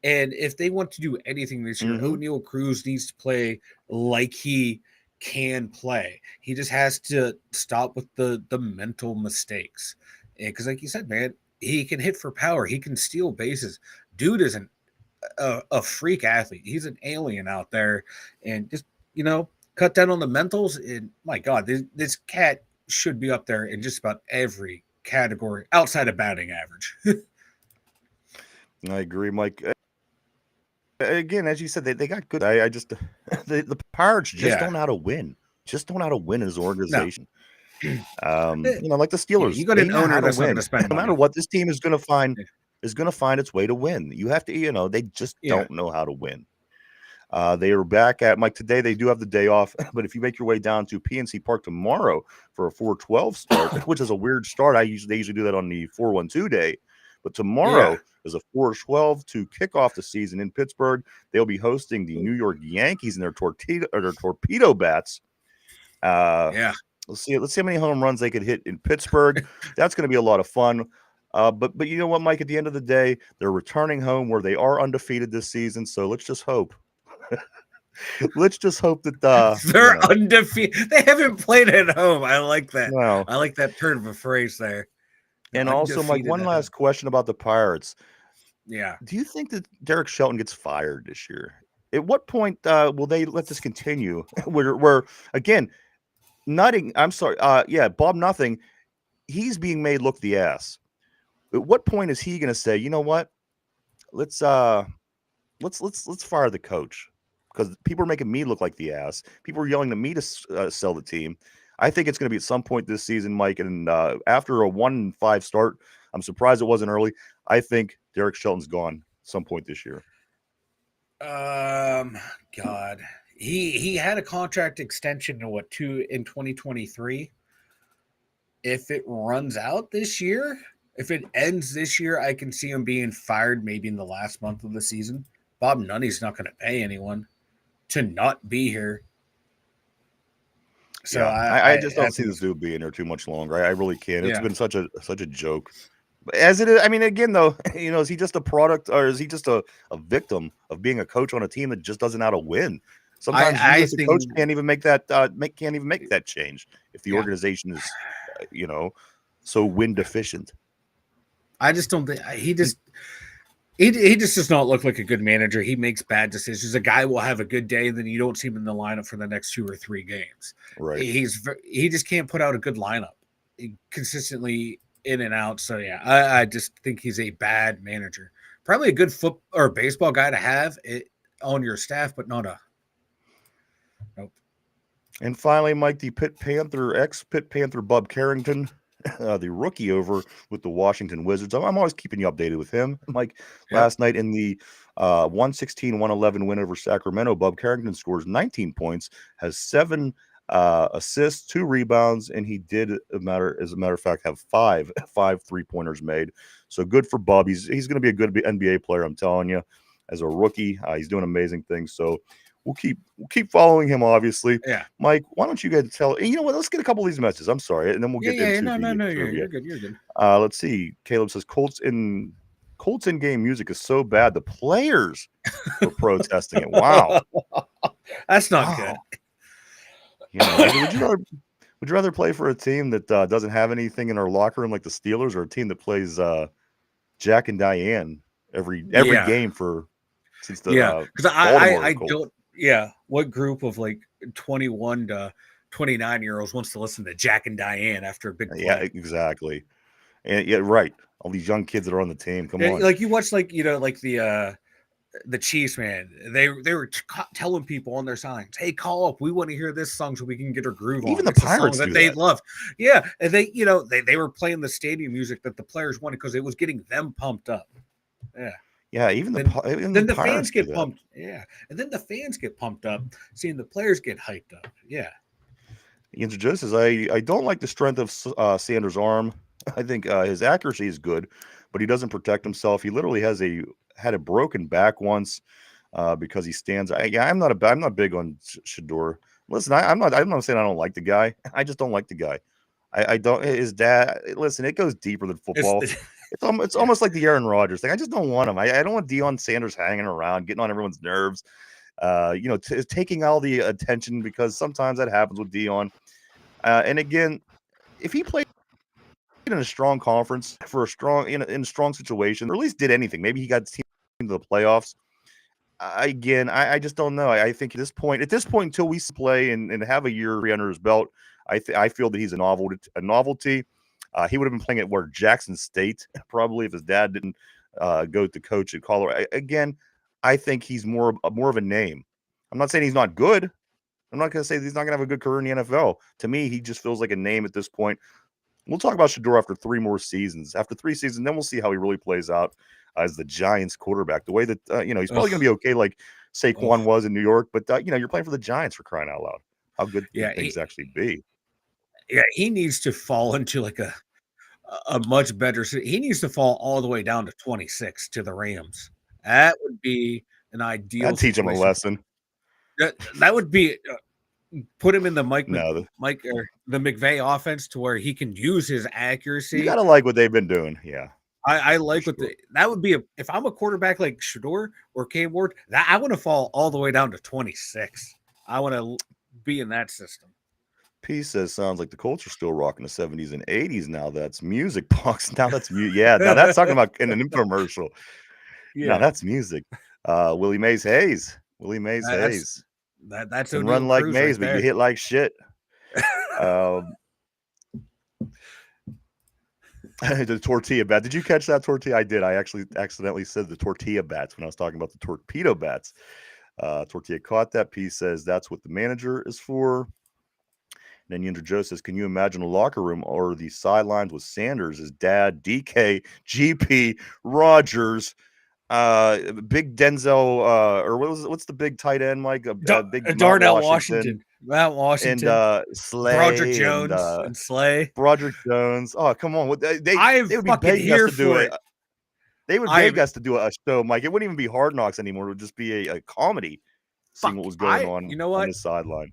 B: And if they want to do anything this year, O'Neal Cruz needs to play like he can play. He just has to stop with the mental mistakes. Because like you said, man, he can hit for power. He can steal bases. Dude is a freak athlete. He's an alien out there. And just, cut down on the mentals. And my God, this cat should be up there in just about every category outside of batting average.
A: I agree, Mike. Again, as you said, they got good. The Pirates just don't know how to win. Just don't know how to win as an organization. No. Like the Steelers,
B: you got an owner that's not going to spend
A: no
B: money.
A: matter what. This team is going to find its way to win. You have to, they just don't know how to win. They are back at Mike today. They do have the day off, but if you make your way down to PNC Park tomorrow for a 4:12 start, which is a weird start, they usually do that on the 4:12 day. But tomorrow is a 4:12 to kick off the season in Pittsburgh. They'll be hosting the New York Yankees and their torpedo bats. Let's see how many home runs they could hit in Pittsburgh. That's going to be a lot of fun. But you know what, Mike? At the end of the day, they're returning home where they are undefeated this season. So let's just hope. Let's just hope that
B: they're undefeated. They haven't played at home. I like that.
A: No.
B: I like that turn of a phrase there.
A: And also, Mike, one last question about the Pirates.
B: Yeah.
A: Do you think that Derek Shelton gets fired this year? At what point will they let this continue? where again, Bob Nothing, he's being made look the ass. At what point is he going to say, you know what? Let's fire the coach, because people are making me look like the ass. People are yelling at me to sell the team. I think it's going to be at some point this season, Mike. And after a 1-5 start, I'm surprised it wasn't early. I think Derek Shelton's gone some point this year.
B: God, he had a contract extension in 2023. If it runs out this year, if it ends this year, I can see him being fired maybe in the last month of the season. Bob Nunny's not going to pay anyone to not be here. So
A: I just don't see this dude being here too much longer. I really can't. It's been such a joke. As it is, I mean, again, though, is he just a product, or is he just a victim of being a coach on a team that just doesn't know how to win? Sometimes you as a coach can't even make that change if the organization is, so win deficient.
B: I just don't think he just does not look like a good manager. He makes bad decisions. A guy will have a good day, and then you don't see him in the lineup for the next 2 or 3 games.
A: Right.
B: He just can't put out a good lineup consistently in and out. So I just think he's a bad manager. Probably a good foot or baseball guy to have on your staff, but not a. Nope.
A: And finally, Mike, the ex-Pitt Panther Bub Carrington, the rookie over with the Washington Wizards. I'm always keeping you updated with him. Mike, last night in the 116-111 win over Sacramento, Bub Carrington scores 19 points, has 7 assists, 2 rebounds, and he did, as a matter of fact, have 5 3-pointers made. So good for Bub. He's going to be a good NBA player, I'm telling you. As a rookie, he's doing amazing things. So we'll keep following him, obviously.
B: Yeah.
A: Mike, why don't you guys tell? You know what? Let's get a couple of these messages. I'm sorry, and then we'll get into
B: No,
A: the
B: you're
A: trivia.
B: good. You're good.
A: Let's see. Caleb says Colts in game music is so bad the players were protesting it. Wow,
B: That's not good.
A: You know, would you rather play for a team that doesn't have anything in our locker room like the Steelers, or a team that plays Jack and Diane every game since the
B: because
A: Baltimore
B: I
A: Colts?
B: don't. Yeah, what group of like 21 to 29-year-olds wants to listen to Jack and Diane after a big play?
A: Yeah, exactly. And yeah, right. All these young kids that are on the team. Come on.
B: Like you watch, like, you know, like the Chiefs, man. They were telling people on their signs, "Hey, call up. We want to hear this song so we can get our groove on."
A: Even the
B: It's a
A: Pirates
B: song
A: do
B: that they
A: that.
B: love. Yeah, and they were playing the stadium music that the players wanted because it was getting them pumped up. Yeah.
A: Yeah, even
B: Then the
A: Pirates
B: fans
A: do
B: get
A: that.
B: pumped. Yeah, and then the fans get pumped up seeing the players get hyped up. Yeah.
A: Yinzer says, I don't like the strength of Sanders' arm. I think his accuracy is good, but he doesn't protect himself. He literally had a broken back once because he stands. I'm not big on Shador. Listen, I'm not saying I don't like the guy. I just don't like the guy. I don't. His dad. Listen, it goes deeper than football. It's almost like the Aaron Rodgers thing. I just don't want him. I don't want Deion Sanders hanging around, getting on everyone's nerves. Taking all the attention, because sometimes that happens with Deion. And again, if he played in a strong conference for in a strong situation, or at least did anything, maybe he got the team to the playoffs. I just don't know. I think at this point, until we play and have a year under his belt, I feel that he's a novelty. He would have been playing at Jackson State probably if his dad didn't go to coach at Colorado. Again, I think he's more of a name. I'm not saying he's not good. I'm not going to say he's not going to have a good career in the NFL. To me, he just feels like a name at this point. We'll talk about Shador after 3 more seasons. After 3 seasons, then we'll see how he really plays out as the Giants quarterback. The way that, he's probably going to be okay like Saquon was in New York. But, you're playing for the Giants, for crying out loud. How good can things actually be?
B: Yeah, he needs to fall into like a much better. He needs to fall all the way down to 26 to the Rams. That would be an ideal.
A: I'd teach him a lesson.
B: That would be put him in the Mike
A: or
B: the McVay offense to where he can use his accuracy.
A: You gotta like what they've been doing. Yeah,
B: I like what that would be. If I'm a quarterback like Shador or Cam Ward, that I want to fall all the way down to 26. I want to be in that system.
A: P says, sounds like the Colts are still rocking the 70s and 80s. Now that's music box. Now that's yeah. Now that's talking about in an infomercial. Yeah, now that's music. Willie Mays Hayes.
B: That's
A: and run like Mays, but you hit like shit. The tortilla bat. Did you catch that tortilla? I did. I actually accidentally said the tortilla bats when I was talking about the torpedo bats. Tortilla caught that. P says that's what the manager is for. And then Yinzer Joe says, can you imagine a locker room or the sidelines with Sanders, his dad, DK, GP, Rogers, big Denzel, or what's the big tight end, Mike? Big
B: Darnell Washington. Mount
A: Washington. And Slay.
B: Broderick Jones and Slay.
A: Broderick Jones. Oh, come on. They would be begging us to do it. They would beg us to do a show, Mike. It wouldn't even be Hard Knocks anymore. It would just be a comedy, seeing what was going on on the sideline.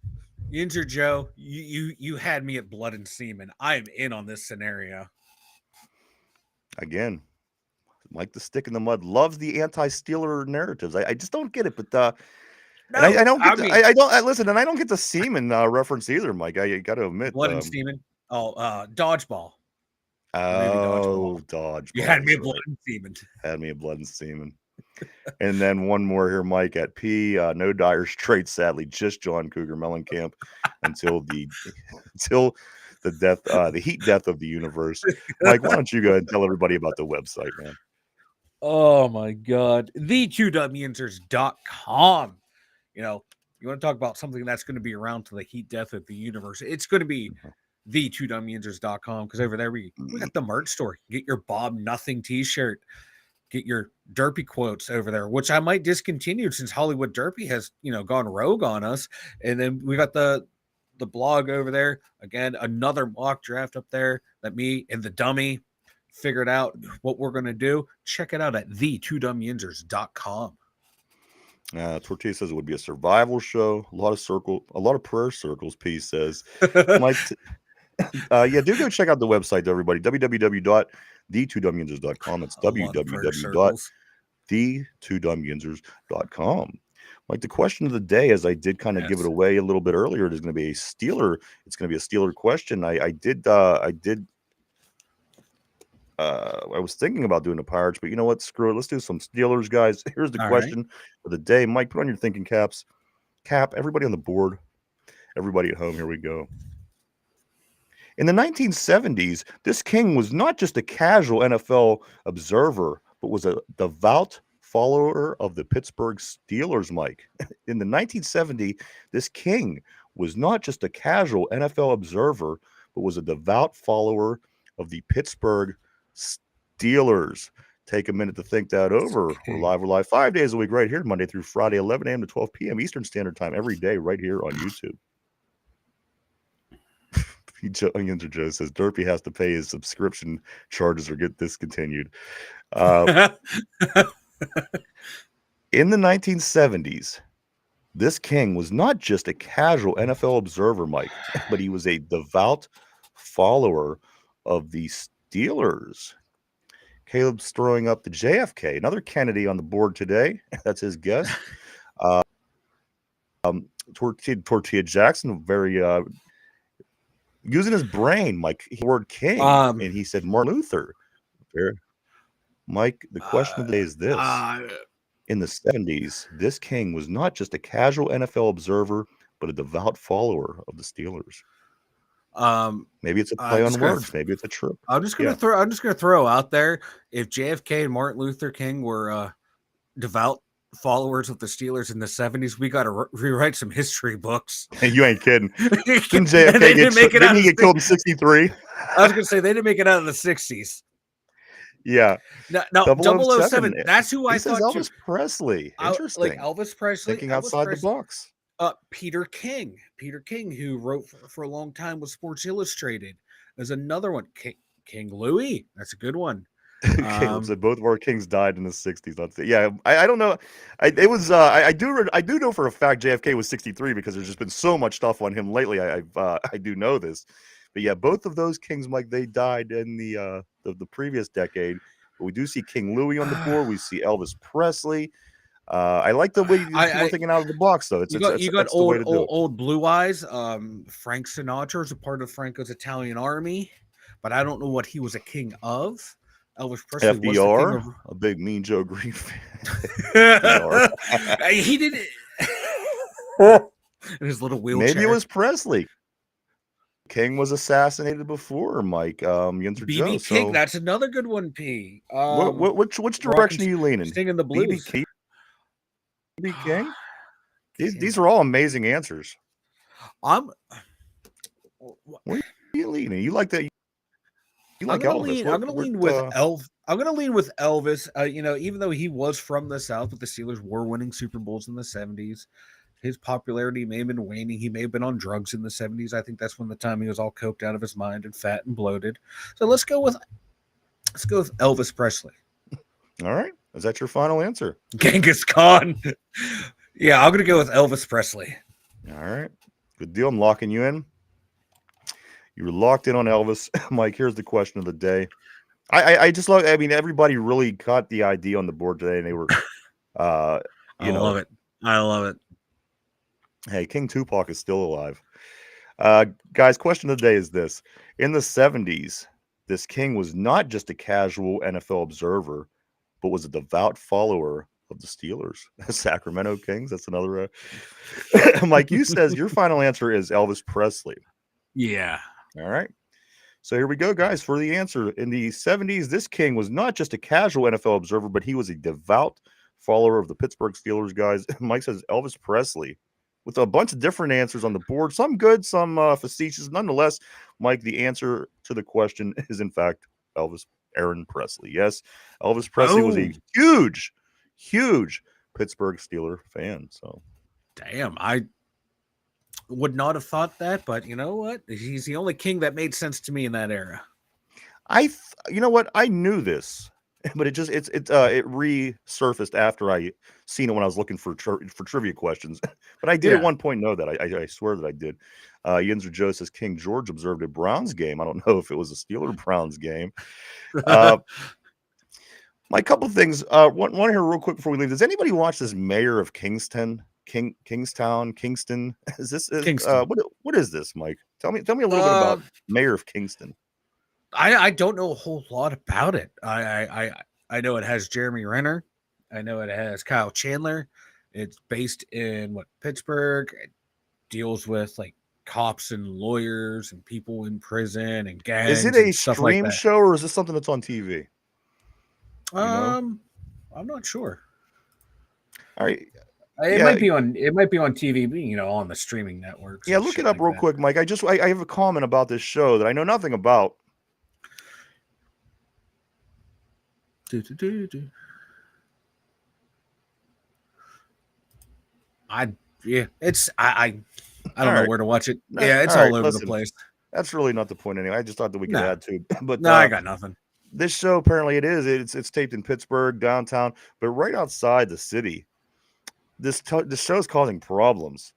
B: Yinzer Joe, you had me at blood and semen. I am in on this scenario.
A: Again, Mike the stick in the mud loves the anti-Steeler narratives. I just don't get it, but I don't get I don't listen, and I don't get the semen reference either, Mike. I got to admit,
B: blood and semen. Dodgeball.
A: Oh, dodgeball.
B: You had me at blood and semen.
A: Had me at blood and semen. And then one more here, Mike at P. No dire straits, sadly, just John Cougar Mellencamp until the death, the heat death of the universe. Mike, why don't you go ahead and tell everybody about the website, man?
B: Oh my God, the2dumyinzers.com. You want to talk about something that's going to be around to the heat death of the universe. It's going to be the2dumyinzers.com, because over there we got the merch store. Get your Bob Nothing t-shirt. Get your Derpy quotes over there, which I might discontinue since Hollywood Derpy has, gone rogue on us. And then we got the blog over there. Again, another mock draft up there that me and the dummy figured out what we're going to do. Check it out at the2dumyinzers.com.
A: Tortilla says it would be a survival show. A lot of prayer circles. P says, Mike. Yeah, do go check out the website, everybody. www.the2dumyinzers.com. It's
B: A lot of prayer circles.
A: the2dumyinzers.com. Like the question of the day, as I did kind of give it
B: Yes.
A: away a little bit earlier, it is going to be a Steeler. It's going to be a Steeler question. I was thinking about doing the Pirates, but you know what? Screw it. Let's do some Steelers, guys. Here's the
B: All right.
A: question of the day. Mike, put on your thinking caps. Cap, everybody on the board, everybody at home, here we go. In the 1970s, this king was not just a casual NFL observer, but was a devout follower of the Pittsburgh Steelers, Mike. In the 1970s, this king was not just a casual NFL observer, but was a devout follower of the Pittsburgh Steelers. Take a minute to think that over. We're live 5 days a week right here, Monday through Friday, 11 a.m. to 12 p.m. Eastern Standard Time every day right here on YouTube. Joe says Derpy has to pay his subscription charges or get discontinued. In the 1970s, this king was not just a casual NFL observer, Mike, but he was a devout follower of the Steelers. Caleb's throwing up the JFK, another Kennedy on the board today. That's his guess. Tortilla Jackson, very using his brain, Mike. He word king, and he said Martin Luther. Mike, the question of the day is this. In the 70s, this king was not just a casual NFL observer, but a devout follower of the Steelers. Maybe it's a play on words. Maybe it's a trick.
B: I'm just gonna throw out there, if JFK and Martin Luther King were devout followers of the Steelers in the 70s, we got to rewrite some history books.
A: You ain't kidding. Didn't JFK didn't he get killed in 63?
B: I was gonna say they didn't make it out of the 60s.
A: Yeah.
B: No, 007. That's who I thought.
A: Elvis Presley. Interesting.
B: Like Elvis Presley.
A: Thinking outside the box.
B: Peter King, who wrote for a long time with Sports Illustrated. There's another one, King Louis. That's a good one.
A: Said both of our kings died in the 60s. Yeah, I don't know. I do know for a fact JFK was 63 because there's just been so much stuff on him lately. I do know this, but yeah, both of those kings, Mike, they died in the previous decade. But we do see King Louis on the board. We see Elvis Presley. I like the way you're thinking out of the box, though.
B: You got old Blue Eyes. Frank Sinatra is a part of Franco's Italian army, but I don't know what he was a king of. Elvis Presley
A: FDR,
B: was the king of...
A: a big Mean Joe Green fan.
B: He did it. His little wheelchair.
A: Maybe it was Presley. King was assassinated before, Mike. Yinzer
B: BB King, that's another good one, P.
A: Which direction are you leaning?
B: Singing the blues.
A: BB King? These are all amazing answers.
B: Where
A: are you leaning? You like that?
B: I'm gonna lean with Elvis. Even though he was from the South, but the Steelers were winning Super Bowls in the 70s. His popularity may have been waning. He may have been on drugs in the 70s. I think that's when the time he was all coked out of his mind and fat and bloated. So let's go with Elvis Presley.
A: All right. Is that your final answer?
B: Genghis Khan. Yeah, I'm gonna go with Elvis Presley.
A: All right. Good deal. I'm locking you in. You were locked in on Elvis. Mike, here's the question of the day. I just love, everybody really caught the idea on the board today, and they were,
B: I love it. I love it.
A: Hey, King Tupac is still alive. Guys, question of the day is this. In the 70s, this king was not just a casual NFL observer, but was a devout follower of the Steelers. Sacramento Kings. That's another. Mike, you says your final answer is Elvis Presley.
B: Yeah.
A: All right. So here we go, guys, for the answer. In the 70s, this king was not just a casual NFL observer, but he was a devout follower of the Pittsburgh Steelers, guys. Mike says Elvis Presley, with a bunch of different answers on the board. Some good, some facetious. Nonetheless, Mike, the answer to the question is, in fact, Aaron Presley. Yes, Elvis Presley was a huge Pittsburgh Steeler fan. So,
B: damn, I would not have thought that, but you know what? He's the only king that made sense to me in that era.
A: You know what? I knew this. but it resurfaced after I seen it when I was looking for trivia questions. But I did at
B: Yeah.
A: one point know that. I swear that I did. Yinzer Joe says King George observed a Browns game. I don't know if it was a Steeler Browns game. My couple things. One here real quick before we leave. Does anybody watch this Mayor of Kingston? Kingstown, Kingston. Is this
B: Kingston.
A: what is this, Mike? Tell me a little bit
B: Uh,
A: about Mayor of Kingston.
B: I don't know a whole lot about it. I know it has Jeremy Renner. I know it has Kyle Chandler. It's based in Pittsburgh. It deals with like cops and lawyers and people in prison and
A: Is it
B: gangs
A: a
B: and stuff like
A: stream
B: that.
A: show or is this something that's on TV? You know?
B: I'm not sure.
A: All right.
B: It might be on TV, on the streaming networks.
A: Yeah, look it up real quick, Mike. I have a comment about this show that I know nothing about.
B: I don't know where to watch it. Yeah, it's
A: all
B: all over
A: listen,
B: the place.
A: That's really not the point anyway. I just thought that we could add to. But
B: no, I got nothing.
A: This show apparently it's taped in Pittsburgh downtown, but right outside the city. This show's causing problems.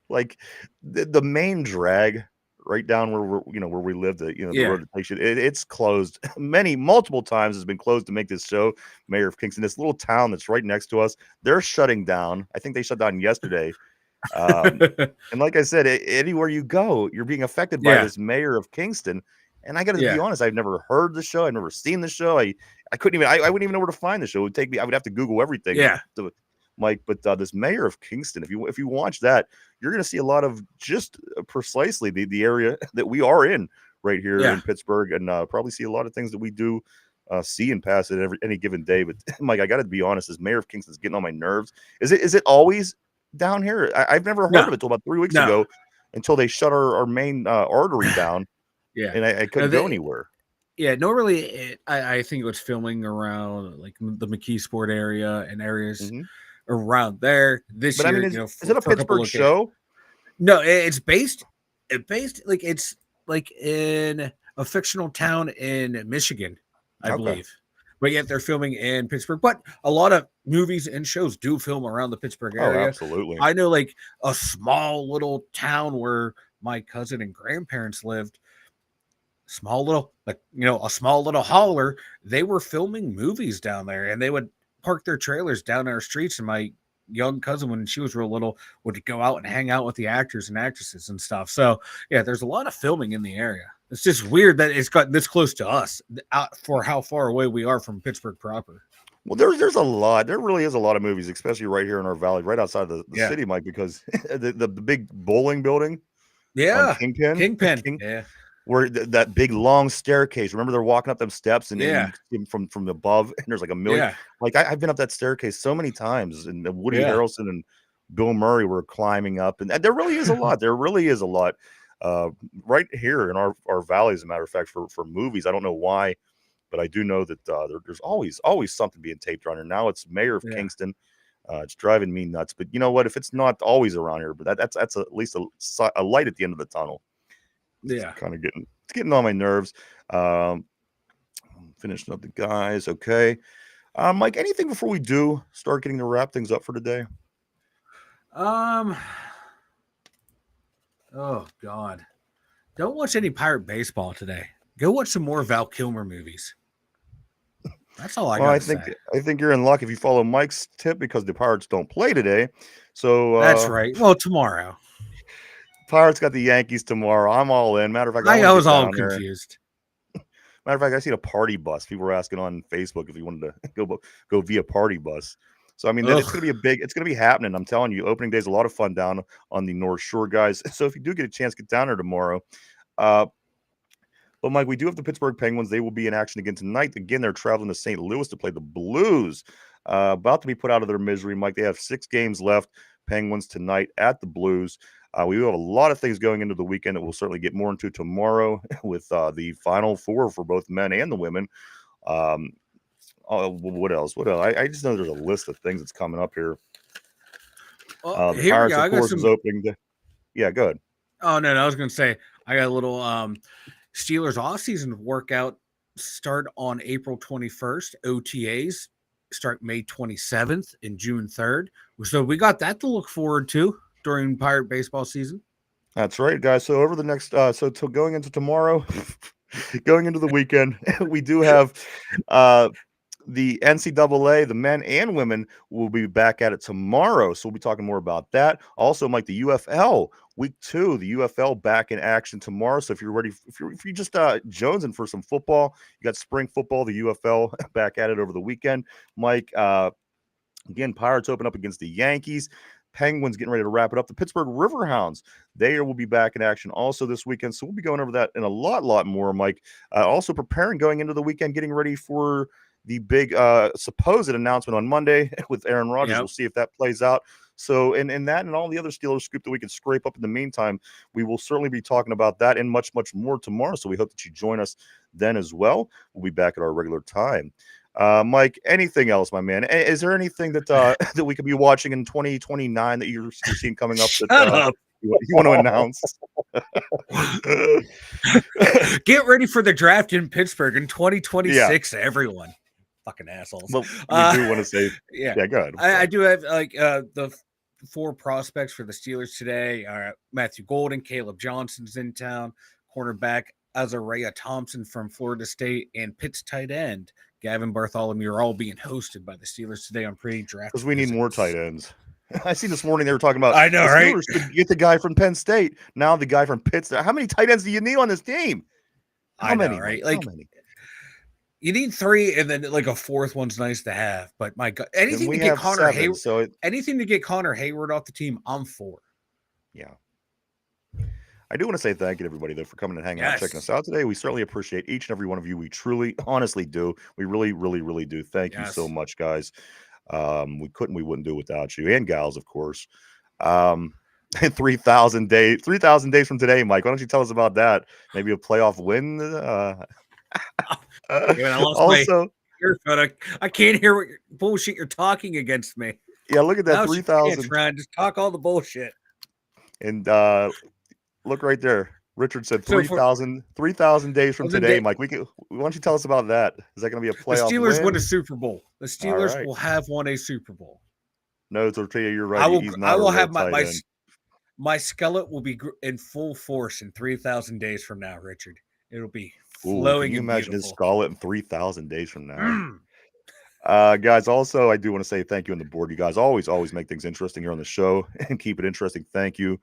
A: Like the main drag right down where we live, the road that takes you, it's closed multiple times. Has been closed to make this show. Mayor of Kingston, this little town that's right next to us, they're shutting down. I think they shut down yesterday. And like I said, anywhere you go, you're being affected by this Mayor of Kingston. And I got to be honest, I've never heard the show. I've never seen the show. I couldn't even. I wouldn't even know where to find the show. It would take me. I would have to Google everything.
B: Yeah.
A: Mike, but this Mayor of Kingston, if you watch that, you're going to see a lot of just precisely the area that we are in right here in Pittsburgh, and probably see a lot of things that we do see and pass it any given day. But Mike, I got to be honest, this Mayor of Kingston is getting on my nerves. Is it always down here? I've never heard of it until about 3 weeks ago, until they shut our main artery down. And I couldn't go anywhere.
B: Yeah, normally I think it was filming around like the McKeesport area and areas around there. This year,
A: is it a Pittsburgh show?
B: No, it's based like it's like in a fictional town in Michigan, I believe. But yet they're filming in Pittsburgh. But a lot of movies and shows do film around the Pittsburgh area.
A: Oh, absolutely.
B: I know like a small little town where my cousin and grandparents lived. A small little holler. They were filming movies down there, and they would park their trailers down our streets. And my young cousin, when she was real little, would go out and hang out with the actors and actresses and stuff. So yeah, there's a lot of filming in the area. It's just weird that it's gotten this close to us for how far away we are from Pittsburgh proper.
A: Well, there's a lot. There really is a lot of movies, especially right here in our valley, right outside the city, Mike, because the big bowling building.
B: Yeah.
A: Kingpin.
B: Yeah.
A: Where that big long staircase. Remember, they're walking up them steps, and you see them from above, and there's like a million.
B: Yeah.
A: Like I've been up that staircase so many times, and Woody Harrelson and Bill Murray were climbing up, and there really is a lot. There really is a lot right here in our valley. As a matter of fact, for movies, I don't know why, but I do know that there's always something being taped around here. Now it's Mayor of Kingston. It's driving me nuts. But you know what? If it's not always around here, but that's at least a light at the end of the tunnel.
B: Yeah,
A: kind of getting on my nerves. Finishing up the guys. Okay, Mike. Anything before we do start getting to wrap things up for today?
B: Oh God, don't watch any Pirate baseball today. Go watch some more Val Kilmer movies. That's all I got.
A: I think you're in luck if you follow Mike's tip, because the Pirates don't play today. So
B: that's right. Well, tomorrow.
A: Pirates got the Yankees tomorrow. I'm all in. Matter of fact,
B: I was all confused.
A: Matter of fact, I seen a party bus. People were asking on Facebook if you wanted to go via party bus. So I mean, it's going to be it's going to be happening. I'm telling you, opening day is a lot of fun down on the North Shore, guys. So if you do get a chance, get down there tomorrow. But Mike, we do have the Pittsburgh Penguins. They will be in action again tonight. Again, they're traveling to St. Louis to play the Blues. About to be put out of their misery, Mike. They have 6 games left. Penguins tonight at the Blues. We have a lot of things going into the weekend that we'll certainly get more into tomorrow with the Final Four for both men and the women. What else? I just know there's a list of things that's coming up here.
B: The
A: Pirates, of course, is opening. Yeah, go ahead.
B: Oh, no, I was going to say, I got a little Steelers off-season workout start on April 21st. OTAs start May 27th and June 3rd. So we got that to look forward to during Pirate baseball season.
A: That's right, guys. So over the next, so going into tomorrow, going into the weekend, we do have the NCAA, the men and women, will be back at it tomorrow. So we'll be talking more about that. Also, Mike, the UFL week 2, the UFL back in action tomorrow. So if you're ready, if you're just jonesing for some football, you got spring football, the UFL back at it over the weekend. Mike, again, Pirates open up against the Yankees. Penguins getting ready to wrap it up. The Pittsburgh Riverhounds, they will be back in action also this weekend. So we'll be going over that in a lot more, Mike. Also preparing going into the weekend, getting ready for the big supposed announcement on Monday with Aaron Rodgers.
B: Yep.
A: We'll see if that plays out. So in that and all the other Steelers scoop that we can scrape up in the meantime, we will certainly be talking about that and much more tomorrow. So we hope that you join us then as well. We'll be back at our regular time. Mike, anything else, my man? Is there anything that that we could be watching in 2029 that you're seeing coming up that you want to announce?
B: Get ready for the draft in Pittsburgh in 2026, everyone. Fucking assholes.
A: Well, we do want to say,
B: yeah,
A: go ahead.
B: I do have the 4 prospects for the Steelers today. Matthew Golden, Caleb Johnson's in town, cornerback Azariah Thompson from Florida State, and Pitt's tight end Gavin Bartholomew are all being hosted by the Steelers today on pre-draft.
A: Because we need more tight ends. I see this morning they were talking about.
B: I know,
A: the
B: right?
A: Steelers could get the guy from Penn State. Now the guy from Pittsburgh. How many tight ends do you need on this team? How many?
B: Right?
A: How many?
B: You need 3, and then like a 4th one's nice to have. But my God, anything to get Connor Hayward, anything to get Connor Hayward off the team, I'm for.
A: Yeah. I do want to say thank you to everybody, though, for coming and hanging out, checking us out today. We certainly appreciate each and every one of you. We truly, honestly do. We really do. Thank you so much, guys. We wouldn't do it without you, and gals, of course. 3,000 days from today, Mike. Why don't you tell us about that? Maybe a playoff win. Also,
B: I can't hear what bullshit you're talking against me.
A: Yeah, look at that. 3,000.
B: Just talk all the bullshit.
A: And look right there. Richard said 3,000 days from today, Mike. Why don't you tell us about that? Is that going to be a playoff?
B: The Steelers win a Super Bowl. The Steelers will have won a Super Bowl.
A: No, Tortilla, you're right.
B: I will have my skeleton will be in full force in 3,000 days from now, Richard. It'll be flowing.
A: Can you imagine his skull in 3,000 days from now? Guys, also, I do want to say thank you on the board. You guys always make things interesting here on the show and keep it interesting. Thank you.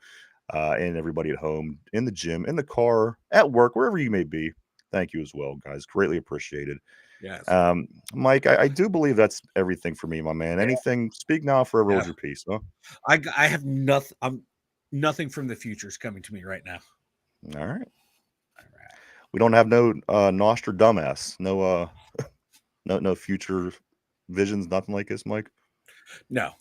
A: And everybody at home, in the gym, in the car, at work, wherever you may be. Thank you as well, guys. Greatly appreciated.
B: Yes.
A: Mike, I do believe that's everything for me, my man. Anything? Speak now, forever hold your peace. Huh?
B: I have nothing. Nothing from the future is coming to me right now.
A: All right. We don't have no Nostradamus, no future visions, nothing like this, Mike.
B: No.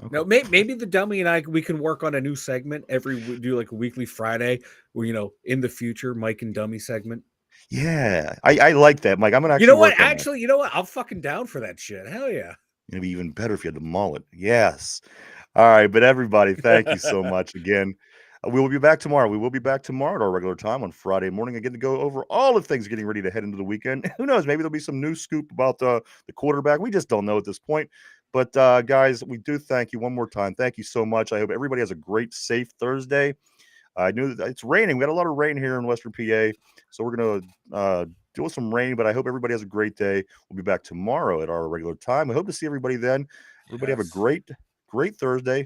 B: Okay. No, maybe the dummy and we can work on a new segment do like a weekly Friday where, in the future, Mike and Dummy segment.
A: Yeah, I like that, Mike. I'm gonna
B: actually. You know what? I'm fucking down for that shit. Hell yeah.
A: It'd be even better if you had the mullet. Yes. All right, but everybody, thank you so much again. We will be back tomorrow. We will be back tomorrow at our regular time on Friday morning again to go over all of things getting ready to head into the weekend. Who knows? Maybe there'll be some new scoop about the quarterback. We just don't know at this point. But guys, we do thank you one more time. Thank you so much. I hope everybody has a great, safe Thursday. I knew that it's raining. We got a lot of rain here in Western PA, so we're going to deal with some rain, but I hope everybody has a great day. We'll be back tomorrow at our regular time. I hope to see everybody then. Everybody have a great Thursday.